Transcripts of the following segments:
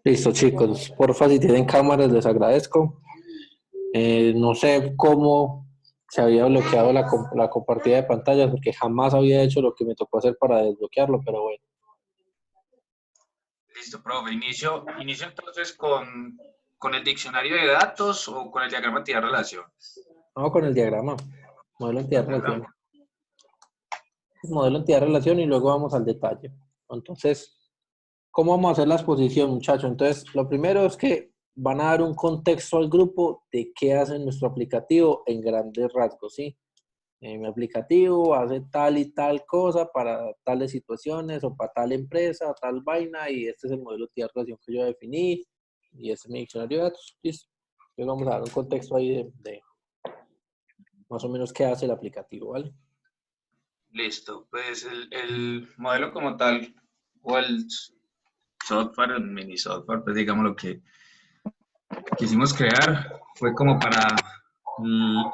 Listo, chicos. Porfa, si tienen cámaras, les agradezco. No sé cómo se había bloqueado la compartida de pantallas, porque jamás había hecho lo que me tocó hacer para desbloquearlo, pero bueno. Listo, profe. Inicio entonces con el diccionario de datos o con el diagrama de entidad-relación. Vamos con el diagrama. Modelo entidad-relación. Diagrama. Modelo entidad-relación y luego vamos al detalle. Entonces, ¿cómo vamos a hacer la exposición, muchachos? Entonces, lo primero es que van a dar un contexto al grupo de qué hace nuestro aplicativo en grandes rasgos, ¿sí? Mi aplicativo hace tal y tal cosa para tales situaciones o para tal empresa, tal vaina, y este es el modelo de relación que yo definí, y este es mi diccionario de datos. Listo. Entonces vamos a dar un contexto ahí de más o menos qué hace el aplicativo, ¿vale? Listo. Pues el modelo como tal, o el software, el mini software, pues digamos lo que quisimos crear fue como para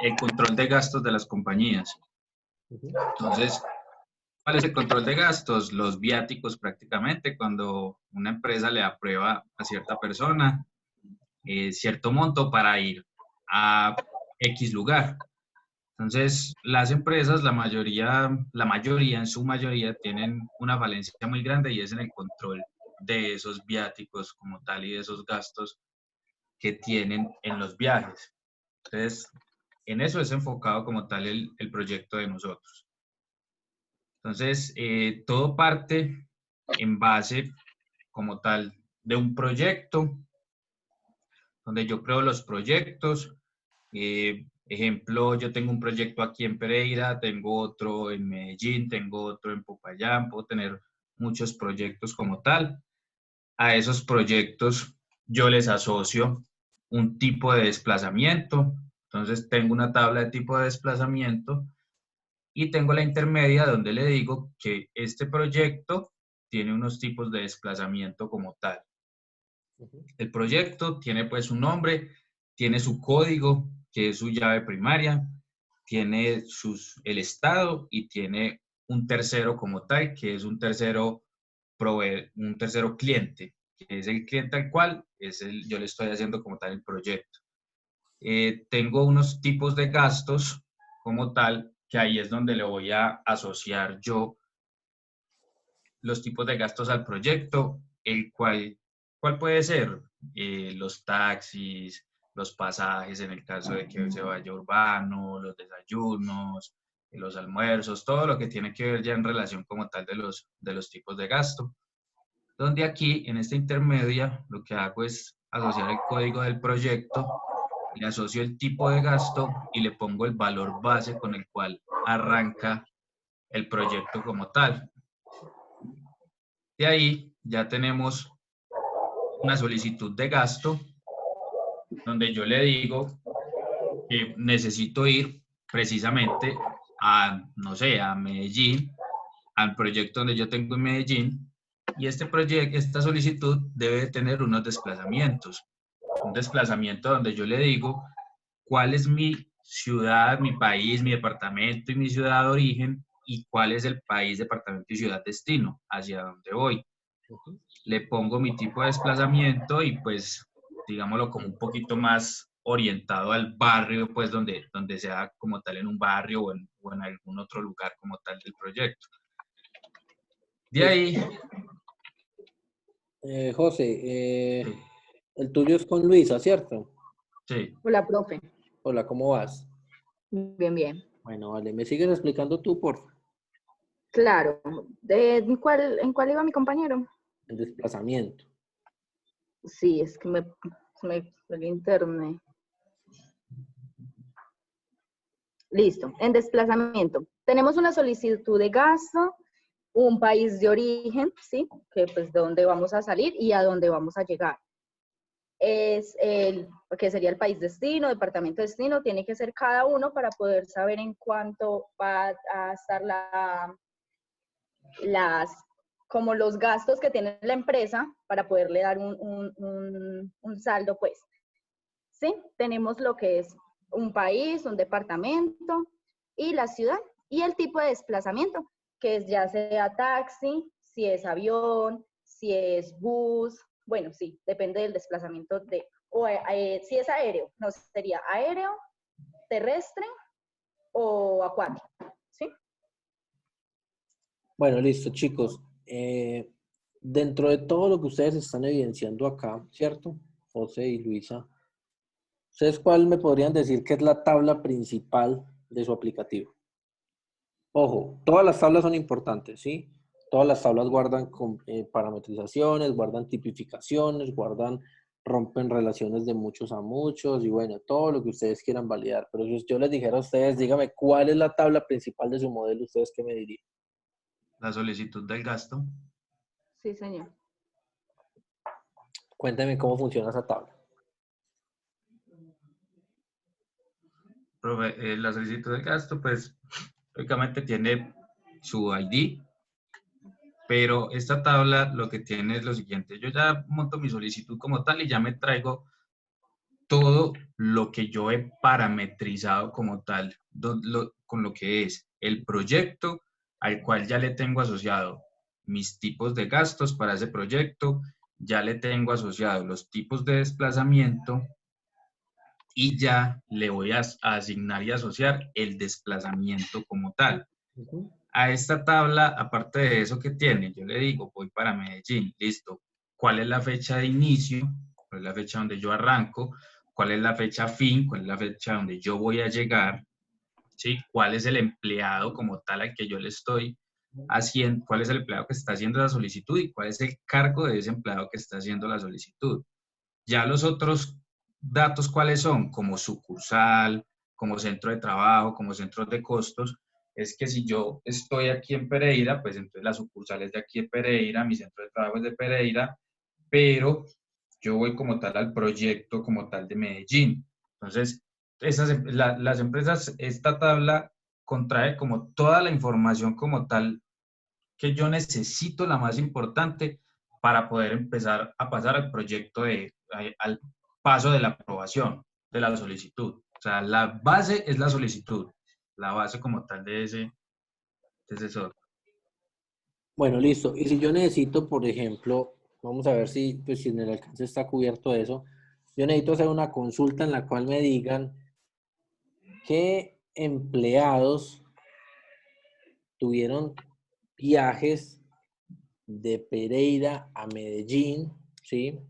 el control de gastos de las compañías. Ujú. Entonces, ¿cuál es el control de gastos? Los viáticos prácticamente, cuando una empresa le aprueba a cierta persona cierto monto para ir a X lugar. Entonces, las empresas, la mayoría, en su mayoría, tienen una falencia muy grande y es en el control de esos viáticos como tal y de esos gastos que tienen en los viajes. Entonces, en eso es enfocado como tal el proyecto de nosotros. Entonces, todo parte en base como tal de un proyecto, donde yo creo los proyectos. Ejemplo, yo tengo un proyecto aquí en Pereira, tengo otro en Medellín, tengo otro en Popayán, puedo tener muchos proyectos como tal. A esos proyectos yo les asocio un tipo de desplazamiento. Entonces tengo una tabla de tipo de desplazamiento y tengo la intermedia donde le digo que este proyecto tiene unos tipos de desplazamiento como tal. Ujú. El proyecto tiene pues un nombre, tiene su código, que es su llave primaria, tiene el estado y tiene un tercero como tal, que es un tercero cliente, que es el cliente al cual yo le estoy haciendo como tal el proyecto. Tengo unos tipos de gastos como tal, que ahí es donde le voy a asociar yo los tipos de gastos al proyecto, ¿cuál puede ser? Los taxis, los pasajes en el caso de que se vaya urbano, los desayunos, los almuerzos, todo lo que tiene que ver ya en relación como tal de los tipos de gasto. Donde aquí, en esta intermedia, lo que hago es asociar el código del proyecto, le asocio el tipo de gasto y le pongo el valor base con el cual arranca el proyecto como tal. De ahí ya tenemos una solicitud de gasto donde yo le digo que necesito ir precisamente a, no sé, a Medellín, al proyecto donde yo tengo en Medellín, y esta solicitud debe tener unos desplazamientos. Un desplazamiento donde yo le digo cuál es mi ciudad, mi país, mi departamento y mi ciudad de origen y cuál es el país, departamento y ciudad destino, hacia dónde voy. Ujú. Le pongo mi tipo de desplazamiento y pues, digámoslo, como un poquito más orientado al barrio, pues donde sea como tal en un barrio o en algún otro lugar como tal del proyecto. De Listo. ahí, José, sí, el tuyo es con Luisa, ¿cierto? sí, Hola, profe. Hola, ¿cómo vas? Bien, bien. Bueno, vale, ¿me sigues explicando tú, por favor? Claro. ¿En cuál iba mi compañero? El desplazamiento. Sí, es que me fue el internet. Listo. En desplazamiento. Tenemos una solicitud de gasto, un país de origen, ¿sí? Que pues de dónde vamos a salir y a dónde vamos a llegar. Que sería el país destino, departamento destino, tiene que ser cada uno para poder saber en cuánto va a estar las, como los gastos que tiene la empresa para poderle dar un saldo, pues. ¿Sí? Tenemos lo que es un país, un departamento y la ciudad y el tipo de desplazamiento, que es ya sea taxi, si es avión, si es bus, Bueno, sí, depende del desplazamiento si es aéreo, no sería aéreo, terrestre o acuático, ¿sí? Bueno, listo, chicos. Dentro de todo lo que ustedes están evidenciando acá, ¿cierto? José y Luisa, ¿ustedes cuál me podrían decir que es la tabla principal de su aplicativo? Ojo, todas las tablas son importantes, ¿sí? Todas las tablas guardan parametrizaciones, guardan tipificaciones, rompen relaciones de muchos a muchos y bueno, todo lo que ustedes quieran validar. Pero si yo les dijera a ustedes, dígame, ¿cuál es la tabla principal de su modelo? ¿Ustedes qué me dirían? La solicitud del gasto. Sí, señor. Cuéntame cómo funciona esa tabla. La solicitud del gasto, pues, lógicamente tiene su ID, pero esta tabla lo que tiene es lo siguiente. Yo ya monto mi solicitud como tal y ya me traigo todo lo que yo he parametrizado como tal, con lo que es el proyecto al cual ya le tengo asociado mis tipos de gastos para ese proyecto, ya le tengo asociado los tipos de desplazamiento y ya le voy a asignar y asociar el desplazamiento como tal. A esta tabla, aparte de eso que tiene, yo le digo, voy para Medellín, listo. ¿Cuál es la fecha de inicio? ¿Cuál es la fecha donde yo arranco? ¿Cuál es la fecha fin? ¿Cuál es la fecha donde yo voy a llegar? ¿Sí? ¿Cuál es el empleado como tal al que yo le estoy haciendo? ¿Cuál es el empleado que está haciendo la solicitud? ¿Y cuál es el cargo de ese empleado que está haciendo la solicitud? Ya los otros datos, ¿cuáles son? Como sucursal, como centro de trabajo, como centros de costos. Es que si yo estoy aquí en Pereira, pues entonces la sucursal es de aquí de Pereira, mi centro de trabajo es de Pereira, pero yo voy como tal al proyecto como tal de Medellín. Entonces, las empresas, esta tabla contrae como toda la información como tal que yo necesito, la más importante, para poder empezar a pasar al proyecto al paso de la aprobación de la solicitud. O sea, la base es la solicitud, la base como tal de ese software. Bueno, listo. Y si yo necesito, por ejemplo, vamos a ver pues, si en el alcance está cubierto eso. Yo necesito hacer una consulta en la cual me digan qué empleados tuvieron viajes de Pereira a Medellín, ¿sí?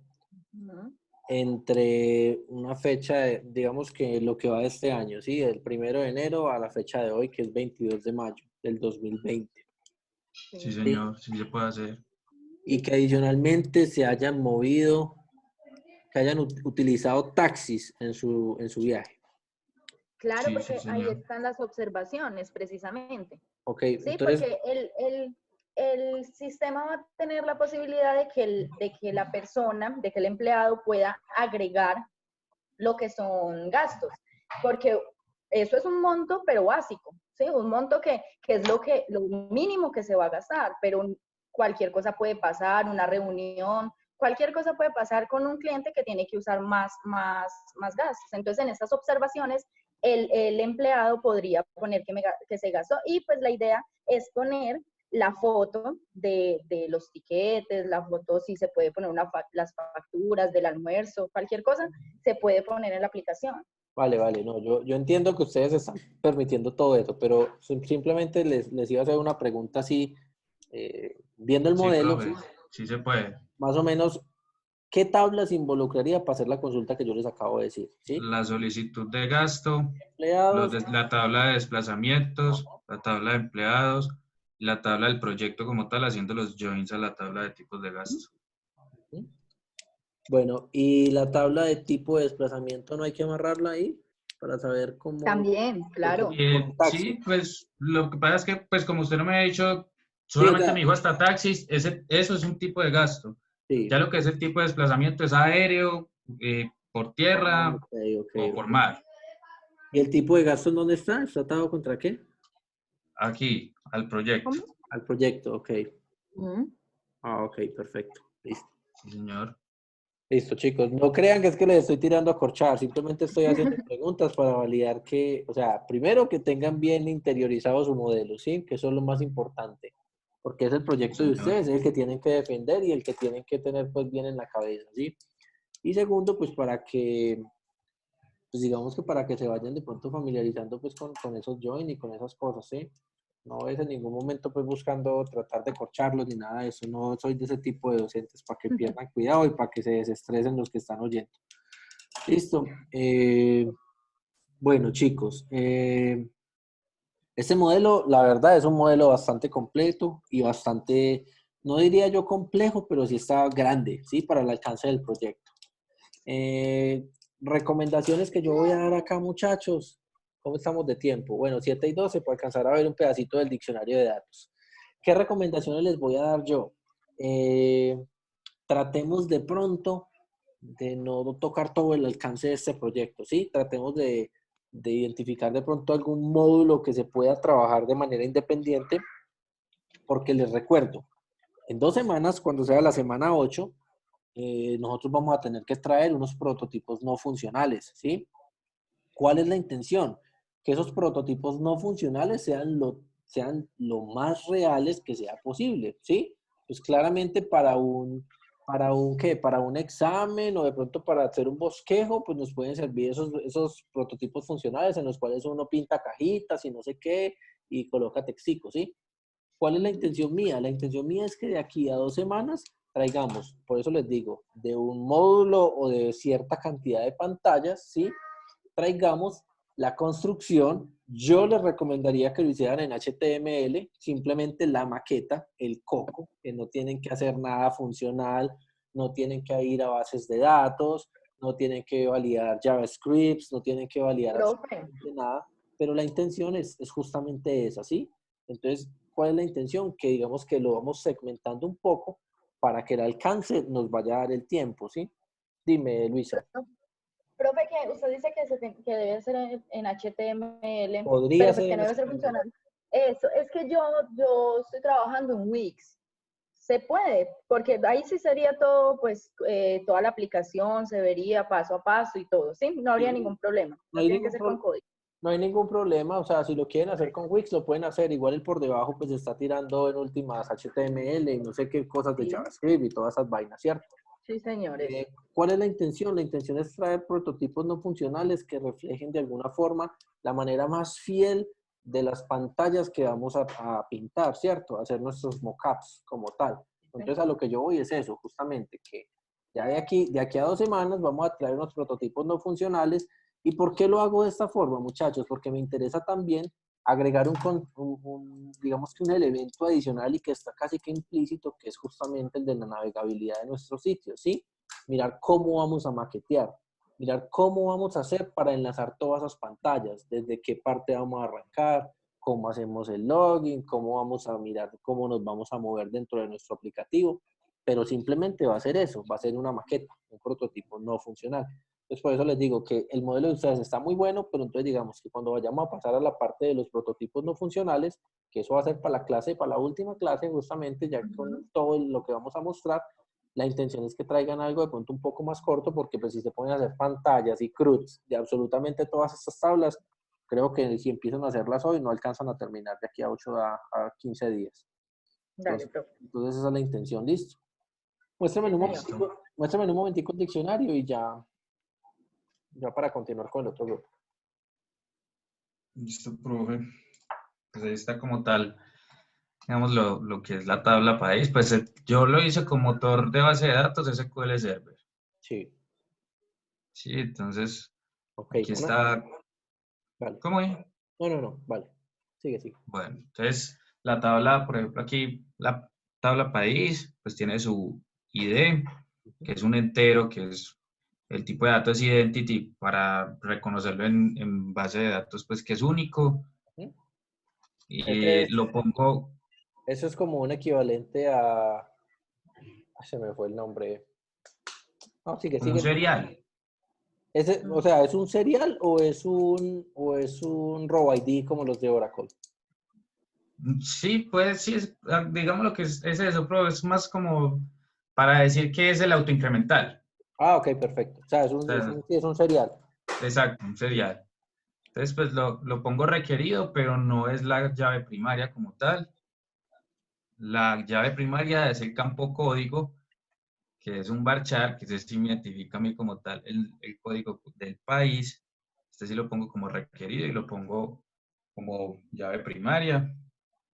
Entre una fecha, digamos que lo que va de este año, ¿sí? Del 1 de enero a la fecha de hoy, que es 22 de mayo del 2020. Sí, señor, sí se puede hacer. Y que adicionalmente se hayan movido, que hayan utilizado taxis en su viaje. Claro, Sí, porque sí, ahí señor. están las observaciones, precisamente. Ok, Sí, entonces, porque el sistema va a tener la posibilidad de que la persona, de que el empleado pueda agregar lo que son gastos, porque eso es un monto, pero básico, ¿sí? Un monto que es lo mínimo que se va a gastar, pero cualquier cosa puede pasar, una reunión, cualquier cosa puede pasar con un cliente que tiene que usar más gastos. Entonces, en estas observaciones, el empleado podría poner que se gastó y pues la idea es poner la foto de los tiquetes, la foto si se puede poner las facturas del almuerzo, cualquier cosa, se puede poner en la aplicación. vale, no, yo entiendo que ustedes están permitiendo todo eso, pero simplemente les iba a hacer una pregunta así, viendo el Sí, modelo, profe, ¿sí? sí se puede. Más o menos, ¿qué tablas involucraría para hacer la consulta que yo les acabo de decir? ¿Sí? La solicitud de gasto, Empleados. la tabla de desplazamientos, la tabla de empleados, la tabla del proyecto como tal, haciendo los joins a la tabla de tipos de gasto. Bueno, y la tabla de tipo de desplazamiento no hay que amarrarla ahí para saber cómo. También, claro. Taxi. Sí, pues lo que pasa es que, pues como usted no me ha dicho, Sí, o solamente sea, me dijo hasta taxis, eso es un tipo de gasto. sí. Ya lo que es el tipo de desplazamiento es aéreo, por tierra Ok. o por mar. ¿Y el tipo de gasto en dónde está? ¿Está atado contra qué? Aquí, al proyecto. ¿Cómo? Al proyecto, ok. Uh-huh. Ok, perfecto. Listo. Sí, señor. Listo, chicos. No crean que es que les estoy tirando a corchar. Simplemente estoy haciendo preguntas para validar que, o sea, primero que tengan bien interiorizado su modelo, ¿sí? Que eso es lo más importante. porque es el proyecto de ustedes, es el que tienen que defender y el que tienen que tener pues bien en la cabeza, ¿sí? Y segundo, pues para que, pues digamos que para que se vayan de pronto familiarizando pues con esos join y con esas cosas, ¿sí? No es en ningún momento pues buscando tratar de corcharlos ni nada de eso, no soy de ese tipo de docentes para que pierdan cuidado y para que se desestresen los que están oyendo. Listo. Bueno, chicos, este modelo, la verdad, es un modelo bastante completo y bastante, no diría yo complejo, pero sí está grande, ¿sí? Para el alcance del proyecto. Recomendaciones que yo voy a dar acá, muchachos. ¿Cómo estamos de tiempo? Bueno, 7:12 para alcanzar a ver un pedacito del diccionario de datos. ¿Qué recomendaciones les voy a dar yo? Tratemos de pronto de no tocar todo el alcance de este proyecto, ¿sí? Tratemos de identificar de pronto algún módulo que se pueda trabajar de manera independiente, porque les recuerdo, en 2 semanas, cuando sea la semana 8, nosotros vamos a tener que traer unos prototipos no funcionales, ¿sí? ¿Cuál es la intención? Que esos prototipos no funcionales sean lo más reales que sea posible, ¿sí? Pues claramente para un examen o de pronto para hacer un bosquejo, pues nos pueden servir esos prototipos funcionales en los cuales uno pinta cajitas y no sé qué y coloca texticos, ¿sí? ¿Cuál es la intención mía? La intención mía es que de aquí a 2 semanas traigamos, por eso les digo, de un módulo o de cierta cantidad de pantallas, ¿sí? Traigamos la construcción. Yo les recomendaría que lo hicieran en HTML, simplemente la maqueta, el coco, que no tienen que hacer nada funcional, no tienen que ir a bases de datos, no tienen que validar JavaScript, no tienen que validar Profe, absolutamente nada, pero la intención es justamente esa, ¿sí? Entonces, ¿cuál es la intención? Que digamos que lo vamos segmentando un poco para que el alcance nos vaya a dar el tiempo, ¿sí? Dime, Luisa. profe, que usted dice que, que debe ser en HTML, Podría pero pues ser que en no debe ser HTML. funcional. Eso, es que yo estoy trabajando en Wix. Se puede, porque ahí sí sería todo, pues, toda la aplicación se vería paso a paso y todo, ¿sí? No habría Sí, ningún problema. no No hay tiene que ningún ser con código. no hay ningún problema, o sea, si lo quieren hacer Correcto. con Wix, lo pueden hacer. Igual el por debajo, pues está tirando en últimas HTML y no sé qué cosas de Sí, JavaScript y todas esas vainas, ¿cierto? sí, señor, eso. ¿Cuál es la intención? La intención es traer prototipos no funcionales que reflejen de alguna forma la manera más fiel de las pantallas que vamos a pintar, ¿cierto? Hacer nuestros mockups como tal. Sí. Entonces, a lo que yo voy es eso, justamente, que ya de aquí a 2 semanas vamos a traer unos prototipos no funcionales. ¿Y por qué lo hago de esta forma, muchachos? Porque me interesa también agregar digamos que un elemento adicional y que está casi que implícito, que es justamente el de la navegabilidad de nuestros sitios, ¿sí? Mirar cómo vamos a maquetear, mirar cómo vamos a hacer para enlazar todas esas pantallas, desde qué parte vamos a arrancar, cómo hacemos el login, cómo vamos a mirar, cómo nos vamos a mover dentro de nuestro aplicativo, pero simplemente va a ser eso, va a ser una maqueta, un prototipo no funcional. Entonces, por eso les digo que el modelo de ustedes está muy bueno, pero entonces digamos que cuando vayamos a pasar a la parte de los prototipos no funcionales, que eso va a ser para la clase, para la última clase, justamente ya con todo lo que vamos a mostrar, la intención es que traigan algo de pronto un poco más corto, porque pues si se ponen a hacer pantallas y CRUDs de absolutamente todas estas tablas, creo que si empiezan a hacerlas hoy no alcanzan a terminar de aquí a 8 a 15 días. Dale, Entonces, profe. entonces esa es la intención, listo. Muéstrame Sí, en un señor. Listo. momentico, muéstrame en un momentico el diccionario y ya para continuar con el otro grupo. Listo, profe. Pues ahí está como tal, digamos, lo que es la tabla país. Pues yo lo hice con motor de base de datos SQL Server. Sí, Sí, entonces, ok. aquí está. Vale. ¿Cómo es? No, no, no, vale. Sigue, sigue. Bueno, entonces la tabla, por ejemplo, aquí la tabla país, pues tiene su ID, Ujú. que es un entero, que es el tipo de datos identity para reconocerlo en base de datos, pues que es único. Ujú. Ese Y es, lo pongo eso es como un equivalente a... se me fue el nombre. No, sigue, como un sigue. serial. O sea, ¿es un serial o es un row ID como los de Oracle? Sí, pues sí, digamos lo que es eso, pero es más como para decir que es el autoincremental. Ah, ok, perfecto. O sea, es O un, es sea, un, sí, es un serial. exacto, un serial. Entonces, pues lo pongo requerido, pero no es la llave primaria como tal. La llave primaria es el campo código, que es un varchar, que ese sí me identifica a mí como tal el código del país. Este sí lo pongo como requerido y lo pongo como llave primaria.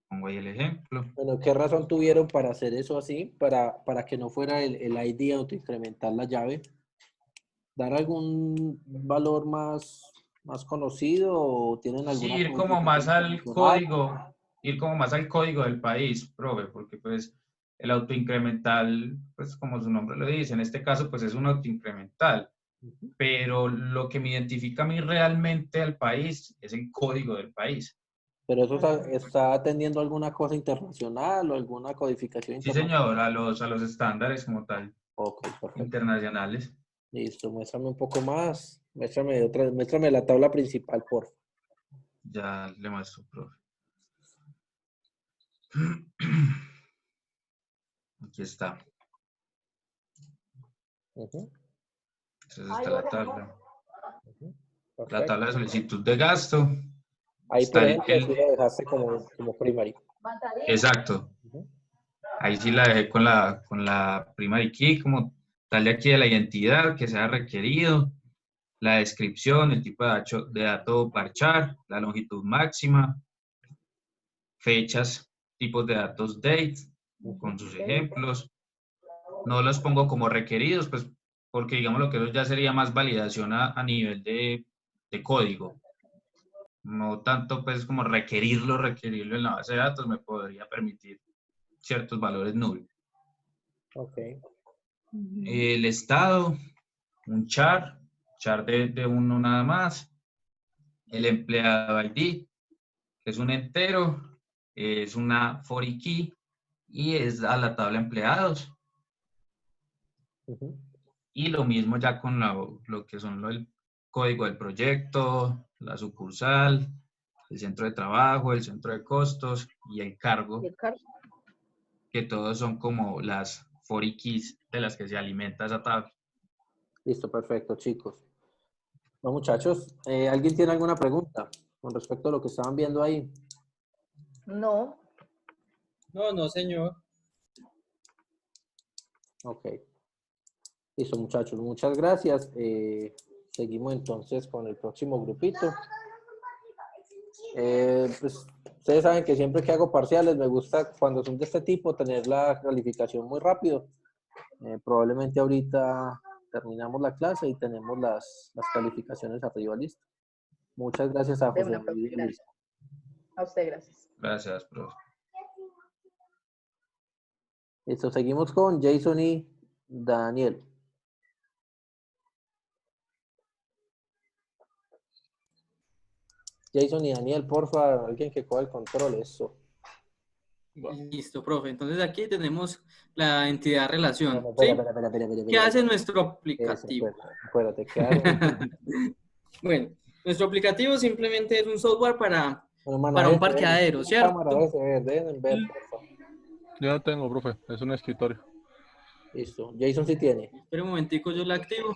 Pongo ahí el ejemplo. Bueno, ¿qué razón tuvieron para hacer eso así? Para que no fuera el ID autoincrementar la llave. ¿Dar algún valor más conocido o tienen Sí, alguna codificación internacional? ir como más al código del país, profe, porque pues el autoincremental, pues como su nombre lo dice, en este caso pues es un autoincremental, Ujú. pero lo que me identifica a mí realmente al país es el código del país. ¿Pero eso está atendiendo alguna cosa internacional o alguna codificación Sí, internacional? señor, a los estándares como tal, Ok, perfecto. internacionales. Listo, muéstrame un poco más. Muéstrame la tabla principal, por favor. Ya le muestro, profe. Aquí está. Ujú, Entonces está la tabla. ujú. La Perfecto. tabla de solicitud de gasto. Ahí, Está por ejemplo, sí lo dejaste como primary. exacto. Ujú, Ahí sí la dejé con la primary key, como tal de aquí de la identidad que sea requerido, la descripción, el tipo de dato parchar, la longitud máxima, fechas, tipos de datos date, ujú. con sus ejemplos. No los pongo como requeridos, pues porque digamos lo que eso ya sería más validación a nivel de código. No tanto pues como requerirlo en la base de datos me podría permitir ciertos valores null. Ok. El estado, un char de uno nada más. El empleado ID, que es un entero, es una foreign key y es a la tabla empleados. Ujú. Y lo mismo ya con lo que son el código del proyecto, la sucursal, el centro de trabajo, el centro de costos y el cargo, que todos son como las foreign keys de las que se alimenta esa tabla. Listo, perfecto, chicos. No, muchachos, ¿alguien tiene alguna pregunta con respecto a lo que estaban viendo ahí? No, No, no, señor. Ok. Listo, muchachos, muchas gracias. Seguimos entonces con el próximo grupito. Pues, ustedes saben que siempre que hago parciales me gusta cuando son de este tipo tener la calificación muy rápido. Probablemente ahorita terminamos la clase y tenemos las calificaciones arriba, listo. Muchas gracias a de José una, David profe, y a Luis. gracias. A usted, gracias. Gracias, profe. Listo, seguimos con Jason y Daniel. Jason y Daniel, porfa, alguien que coja el control, eso. Listo, profe. Entonces aquí tenemos la entidad No, relación, no, espera, ¿sí? espera, espera, espera, espera, ¿Qué espera, hace espera. nuestro Eso, aplicativo? espérate, quedaron. Bueno, nuestro aplicativo simplemente es un software Bueno, man, para un déjense ver, parqueadero, la cámara, ¿cierto? déjenme ver, porfa. Yo no tengo, profe, es un escritorio. Listo, Jason sí tiene. Espera un momentico, yo la activo.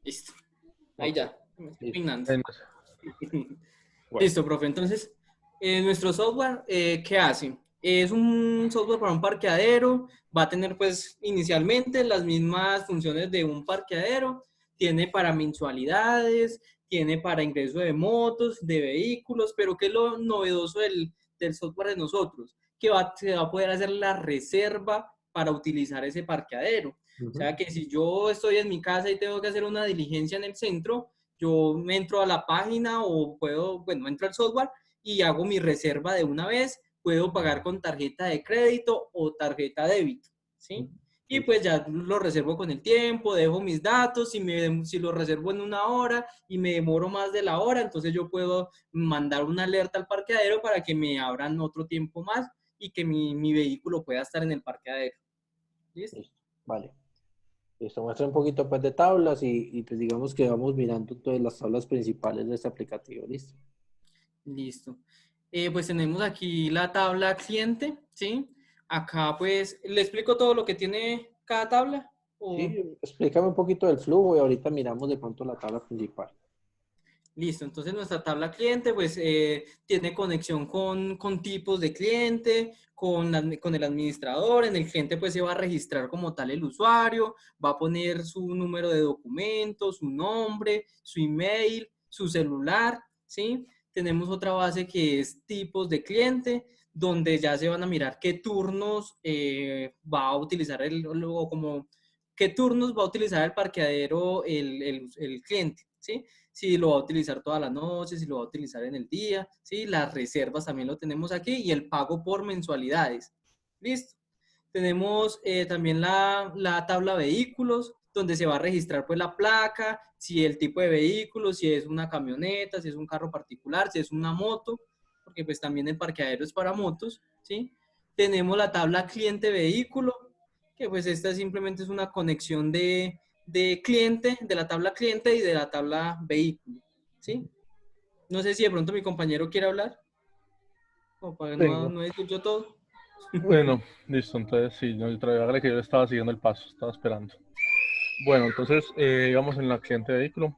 Listo. Ahí Ok, ya. Me estoy listo. peinando. Bueno, Listo, profe. Entonces, nuestro software, ¿qué hace? Es un software para un parqueadero, va a tener pues inicialmente las mismas funciones de un parqueadero, tiene para mensualidades, tiene para ingreso de motos, de vehículos, pero ¿qué es lo novedoso del software de nosotros? Que se va a poder hacer la reserva para utilizar ese parqueadero. O Ujú. sea que si yo estoy en mi casa y tengo que hacer una diligencia en el centro, yo me entro a la página o puedo, bueno, entro al software y hago mi reserva de una vez, puedo pagar con tarjeta de crédito o tarjeta débito, ¿sí? Y Listo. pues ya lo reservo con el tiempo, dejo mis datos, si lo reservo en una hora y me demoro más de la hora, entonces yo puedo mandar una alerta al parqueadero para que me abran otro tiempo más y que mi vehículo pueda estar en el parqueadero. ¿Listo? Listo, vale. Listo, muestra un poquito pues de tablas y pues digamos que vamos mirando todas las tablas principales de este aplicativo, ¿listo? Listo. Pues tenemos aquí la tabla cliente, ¿sí? Acá pues, ¿le explico todo lo que tiene cada tabla? Sí, explícame un poquito del flujo y ahorita miramos de pronto la tabla principal. Listo, entonces nuestra tabla cliente pues tiene conexión con tipos de cliente, con el administrador. En el cliente pues se va a registrar como tal el usuario, va a poner su número de documento, su nombre, su email, su celular, ¿sí? Tenemos otra base que es tipos de cliente, donde ya se van a mirar qué turnos va a utilizar o como qué turnos va a utilizar el parqueadero el cliente, ¿sí? Si lo va a utilizar toda la noche, si lo va a utilizar en el día, ¿sí? Las reservas también lo tenemos aquí y el pago por mensualidades. ¿Listo? Tenemos también la tabla vehículos, donde se va a registrar pues la placa, si el tipo de vehículo, si es una camioneta, si es un carro particular, si es una moto, porque pues también el parqueadero es para motos, ¿sí? Tenemos la tabla cliente vehículo, que pues esta simplemente es una conexión de cliente, de la tabla cliente y de la tabla vehículo, ¿sí? No sé si de pronto mi compañero quiere hablar, o para Tengo. no escucho todo. Bueno, listo, entonces sí, no, hágale que yo estaba siguiendo el paso, estaba esperando. Bueno, entonces, digamos en la cliente vehículo.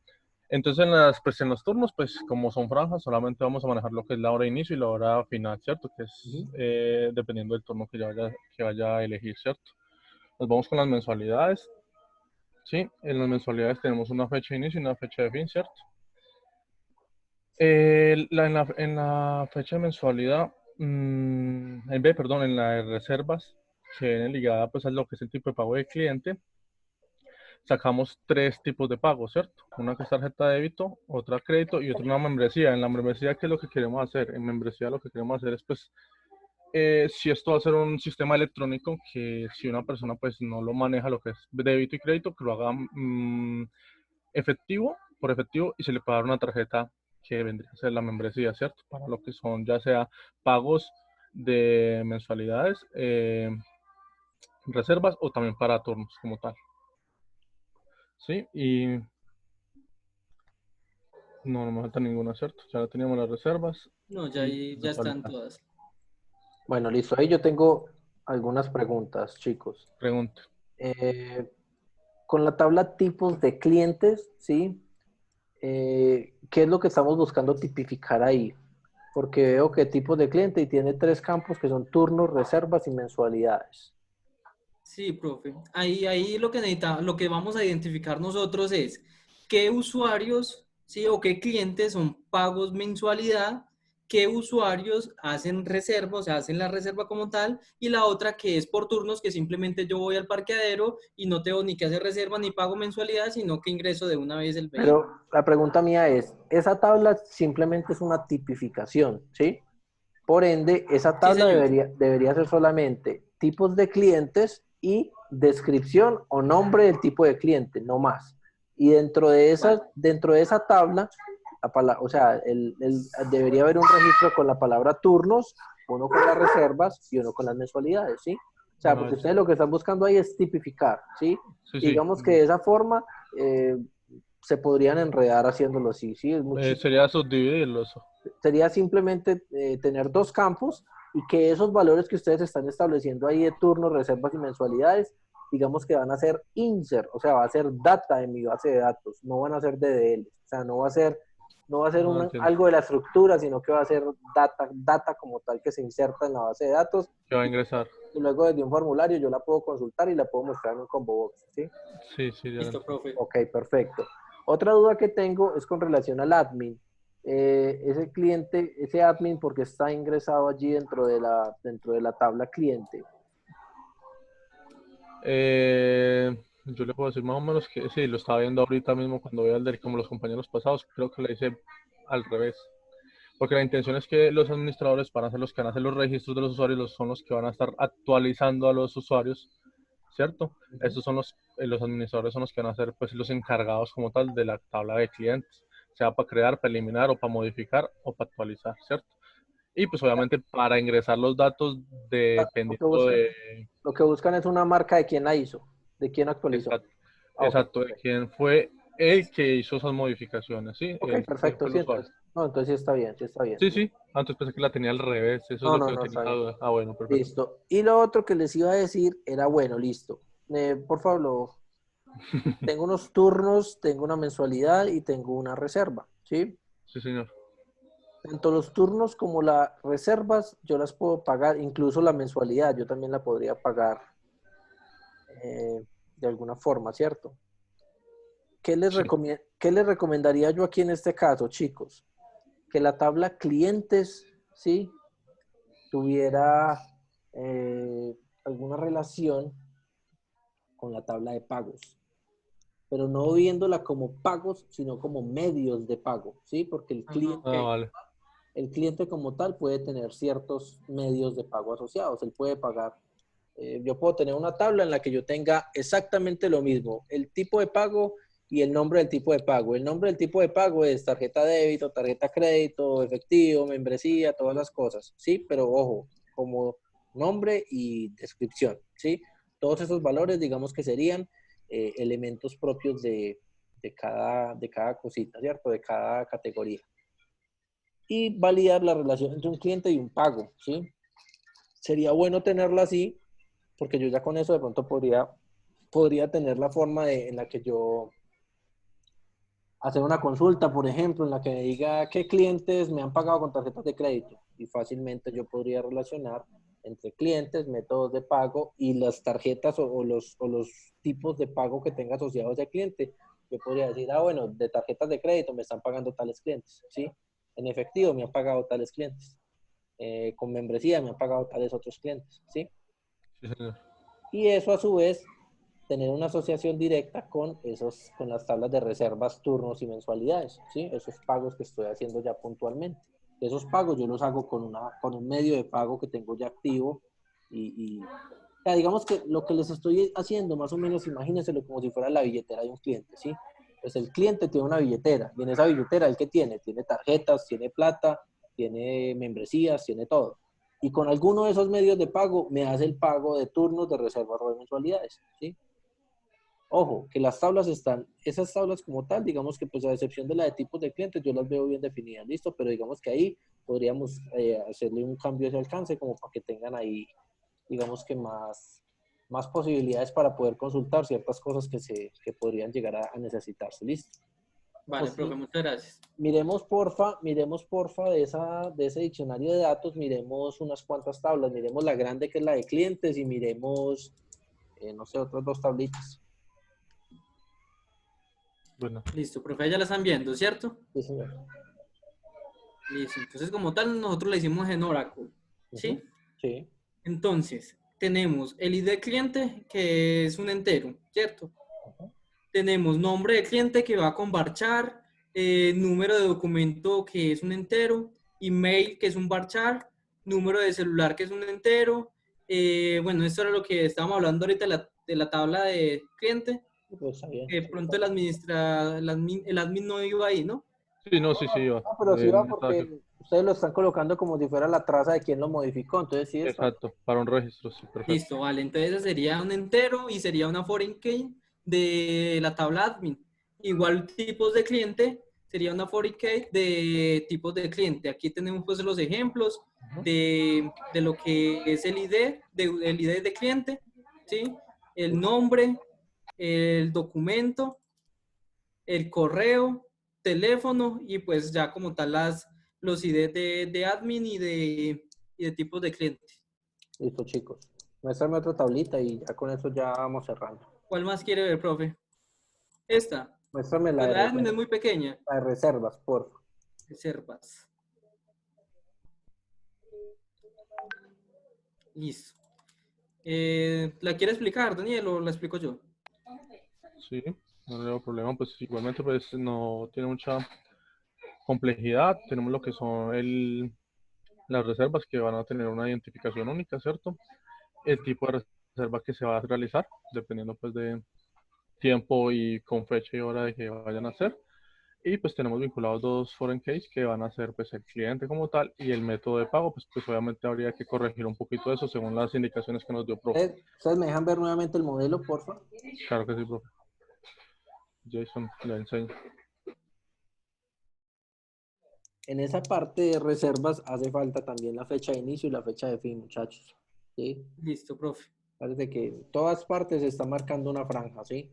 Entonces, pues, en los turnos, pues, como son franjas, solamente vamos a manejar lo que es la hora de inicio y la hora final, ¿cierto? Que es dependiendo del turno que vaya a elegir, ¿cierto? Nos vamos con las mensualidades, ¿sí? En las mensualidades tenemos una fecha de inicio y una fecha de fin, ¿cierto? En la fecha de mensualidad, perdón, en la de reservas, que viene ligada pues a lo que es el tipo de pago del cliente, sacamos tres tipos de pago, ¿cierto? Una que es tarjeta de débito, otra crédito y otra una membresía. En la membresía, ¿qué es lo que queremos hacer? En membresía lo que queremos hacer es, pues, si esto va a ser un sistema electrónico, que si una persona, pues, no lo maneja lo que es débito y crédito, que lo haga por efectivo, y se le puede dar una tarjeta que vendría a ser la membresía, ¿cierto? Para lo que son ya sea pagos de mensualidades, reservas o también para turnos como tal. ¿Sí? Y no me falta ninguna, ¿cierto? Ya teníamos las reservas No, ya, y ya están mensualidad. todas. Bueno, listo. Ahí yo tengo algunas preguntas, chicos. Pregunta. Con la tabla tipos de clientes, ¿sí? ¿Qué es lo que estamos buscando tipificar ahí? Porque veo que tipos de cliente y tiene tres campos que son turnos, reservas y mensualidades. Sí, profe. Ahí lo que vamos a identificar nosotros es qué usuarios, sí, o qué clientes son pagos mensualidad, qué usuarios hacen reserva, o sea, hacen la reserva como tal, y la otra que es por turnos, que simplemente yo voy al parqueadero y no tengo ni que hacer reserva ni pago mensualidad, sino que ingreso de una vez el vehículo. Pero la pregunta mía es, esa tabla simplemente es una tipificación, ¿sí? Por ende, esa Sí, tabla señor. debería ser solamente tipos de clientes y descripción o nombre del tipo de cliente, no más. Y Vale. dentro de esa tabla, o sea, debería haber un registro con la palabra turnos, uno con las reservas y uno con las mensualidades, ¿sí? O sea, Bueno, porque ustedes lo que están buscando ahí es tipificar, ¿sí? sí, Y sí. digamos que de esa forma se podrían enredar haciéndolo así, ¿sí? Sería subdividirlos. Sería simplemente tener dos campos y que esos valores que ustedes están estableciendo ahí de turnos, reservas y mensualidades, digamos que van a ser insert, o sea, va a ser data en mi base de datos, no van a ser DDL, o sea, no va a ser No entiendo. algo de la estructura, sino que va a ser data como tal que se inserta en la base de datos ¿Qué va a ingresar? y luego desde un formulario yo la puedo consultar y la puedo mostrar en un combo box, ¿sí? Sí, sí, ya lo Listo, entiendo. profe. Ok, perfecto. Otra duda que tengo es con relación al admin. Ese cliente, ese admin, porque está ingresado allí dentro de la tabla cliente. Yo le puedo decir más o menos que sí, lo estaba viendo ahorita mismo cuando veía el de como los compañeros pasados, creo que le hice al revés. Porque la intención es que los administradores van a ser los que van a hacer los registros de los usuarios, son los que van a estar actualizando a los usuarios, ¿cierto? Estos son los administradores son los que van a ser pues los encargados como tal de la tabla de clientes, sea para crear, para eliminar o para modificar o para actualizar, ¿cierto? Y pues obviamente para ingresar los datos Lo que dependiendo buscan, de, lo que buscan es una marca de quién la hizo, de quién actualizó. exacto, Ah, ok, exacto, de perfecto. quién fue el que hizo esas modificaciones, ¿sí? Ok, Quién perfecto, fue el sí, usuario. entonces. No, entonces sí está bien, sí está bien. Sí, sí, antes pensé que la tenía al revés, eso es No, lo no, que no, tenía está la bien. duda. Ah, bueno, perfecto. Listo. Y lo otro que les iba a decir era, bueno, listo. Por favor, tengo unos turnos, tengo una mensualidad y tengo una reserva, ¿sí? Sí, señor. Tanto los turnos como las reservas, yo las puedo pagar, incluso la mensualidad, yo también la podría pagar de alguna forma, ¿cierto? Sí. ¿Qué les recomendaría yo aquí en este caso, chicos? Que la tabla clientes, ¿sí? Tuviera alguna relación con la tabla de pagos, pero no viéndola como pagos, sino como medios de pago, ¿sí? Porque Ajá, ok. Vale. el cliente como tal puede tener ciertos medios de pago asociados. Él puede pagar, yo puedo tener una tabla en la que yo tenga exactamente lo mismo, el tipo de pago y el nombre del tipo de pago. El nombre del tipo de pago es tarjeta débito, tarjeta crédito, efectivo, membresía, todas las cosas, ¿sí? Pero ojo, como nombre y descripción, ¿sí? Todos esos valores, digamos que serían elementos propios de cada cosita, ¿cierto? De cada categoría. Y validar la relación entre un cliente y un pago, ¿sí? Sería bueno tenerla así, porque yo ya con eso de pronto podría tener la forma en la que yo hacer una consulta, por ejemplo, en la que me diga qué clientes me han pagado con tarjetas de crédito. Y fácilmente yo podría relacionar entre clientes, métodos de pago y las tarjetas o los tipos de pago que tenga asociados al cliente. Yo podría decir, ah, bueno, de tarjetas de crédito me están pagando tales clientes, ¿sí? En efectivo me han pagado tales clientes. Con membresía me han pagado tales otros clientes, ¿sí? Sí, señor. Y eso a su vez tener una asociación directa con las tablas de reservas, turnos y mensualidades, ¿sí? Esos pagos que estoy haciendo ya puntualmente. Esos pagos yo los hago con un medio de pago que tengo ya activo o sea, digamos que lo que les estoy haciendo, más o menos, imagínenselo como si fuera la billetera de un cliente, ¿sí? Pues el cliente tiene una billetera y en esa billetera, ¿el qué tiene? Tiene tarjetas, tiene plata, tiene membresías, tiene todo. Y con alguno de esos medios de pago me hace el pago de turnos, de reservas o de mensualidades, ¿sí? Ojo, que las tablas están, esas tablas como tal, digamos que pues a excepción de la de tipos de clientes, yo las veo bien definidas, listo, pero digamos que ahí podríamos hacerle un cambio de alcance como para que tengan ahí, digamos que más posibilidades para poder consultar ciertas cosas que podrían llegar a necesitarse, listo. Vale, Pues profe, sí, muchas gracias. miremos porfa de ese diccionario de datos, miremos unas cuantas tablas, miremos la grande que es la de clientes y miremos, no sé, otras dos tablitas. Bueno, Listo, profe, ya la están viendo, ¿cierto? Sí, señor. Listo. Entonces, como tal, nosotros la hicimos en Oracle, Ujú. ¿sí? Sí. Entonces, tenemos el ID cliente, que es un entero, ¿cierto? Ujú. Tenemos nombre de cliente que va con varchar, número de documento que es un entero, email que es un varchar, número de celular que es un entero. Bueno, esto era lo que estábamos hablando ahorita de la tabla de cliente. Pues está bien. Que Sí, pronto está bien. el admin no iba ahí, ¿no? sí, no, sí, sí, va. No, pero sí va Exacto, porque ustedes lo están colocando como si fuera la traza de quien lo modificó, entonces sí está. exacto, para un registro, sí, perfecto. Listo, vale. Entonces ese sería un entero y sería una foreign key de la tabla admin. Igual tipos de cliente, sería una foreign key de tipos de cliente. Aquí tenemos pues los ejemplos Ujú. de lo que es el ID de cliente, ¿sí? El nombre, el documento, el correo, teléfono y pues ya como tal los ID de admin y de tipos de cliente. Listo, chicos. Muéstrame otra tablita y ya con eso ya vamos cerrando. ¿Cuál más quiere ver, profe? Esta. Muéstrame Pues la admin es muy pequeña. la de reservas, por favor. Reservas. Listo. ¿La quiere explicar, Daniel, o la explico yo? Sí, no le veo problema, pues igualmente pues no tiene mucha complejidad. Tenemos lo que son las reservas que van a tener una identificación única, ¿cierto? El tipo de reserva que se va a realizar, dependiendo pues de tiempo y con fecha y hora de que vayan a hacer. Y pues tenemos vinculados dos foreign keys que van a ser pues el cliente como tal y el método de pago, pues obviamente habría que corregir un poquito eso según las indicaciones que nos dio profe. ¿Ustedes me dejan ver nuevamente el modelo, por favor? Claro que sí, profe. Jason, le enseño. En esa parte de reservas hace falta también la fecha de inicio y la fecha de fin, muchachos. ¿Sí? Listo, profe. Parece que en todas partes se está marcando una franja, ¿sí?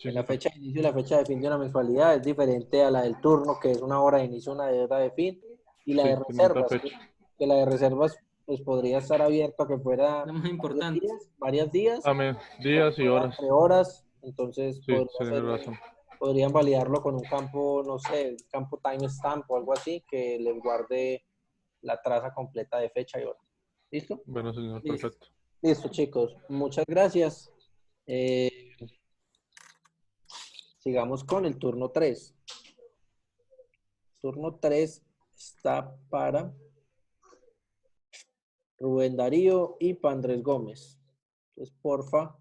Sí, En la sí, fecha de inicio y la fecha de fin de una mensualidad es diferente a la del turno, que es una hora de inicio, una hora de fin, y la sí, de tiene otra reservas, fecha. que la de reservas pues podría estar abierto a que fuera La más importante. varios días, Dame o días y fuera horas. entre horas, entonces Sí, sí, tienes razón. podrían validarlo con un campo, no sé, campo timestamp o algo así, que les guarde la traza completa de fecha y hora. ¿Listo? Bueno, señor, Listo. perfecto. Listo, chicos. Muchas gracias. Eh, sigamos con el turno 3. Turno 3 está para Rubén Darío y Pandrés Gómez. Entonces, porfa,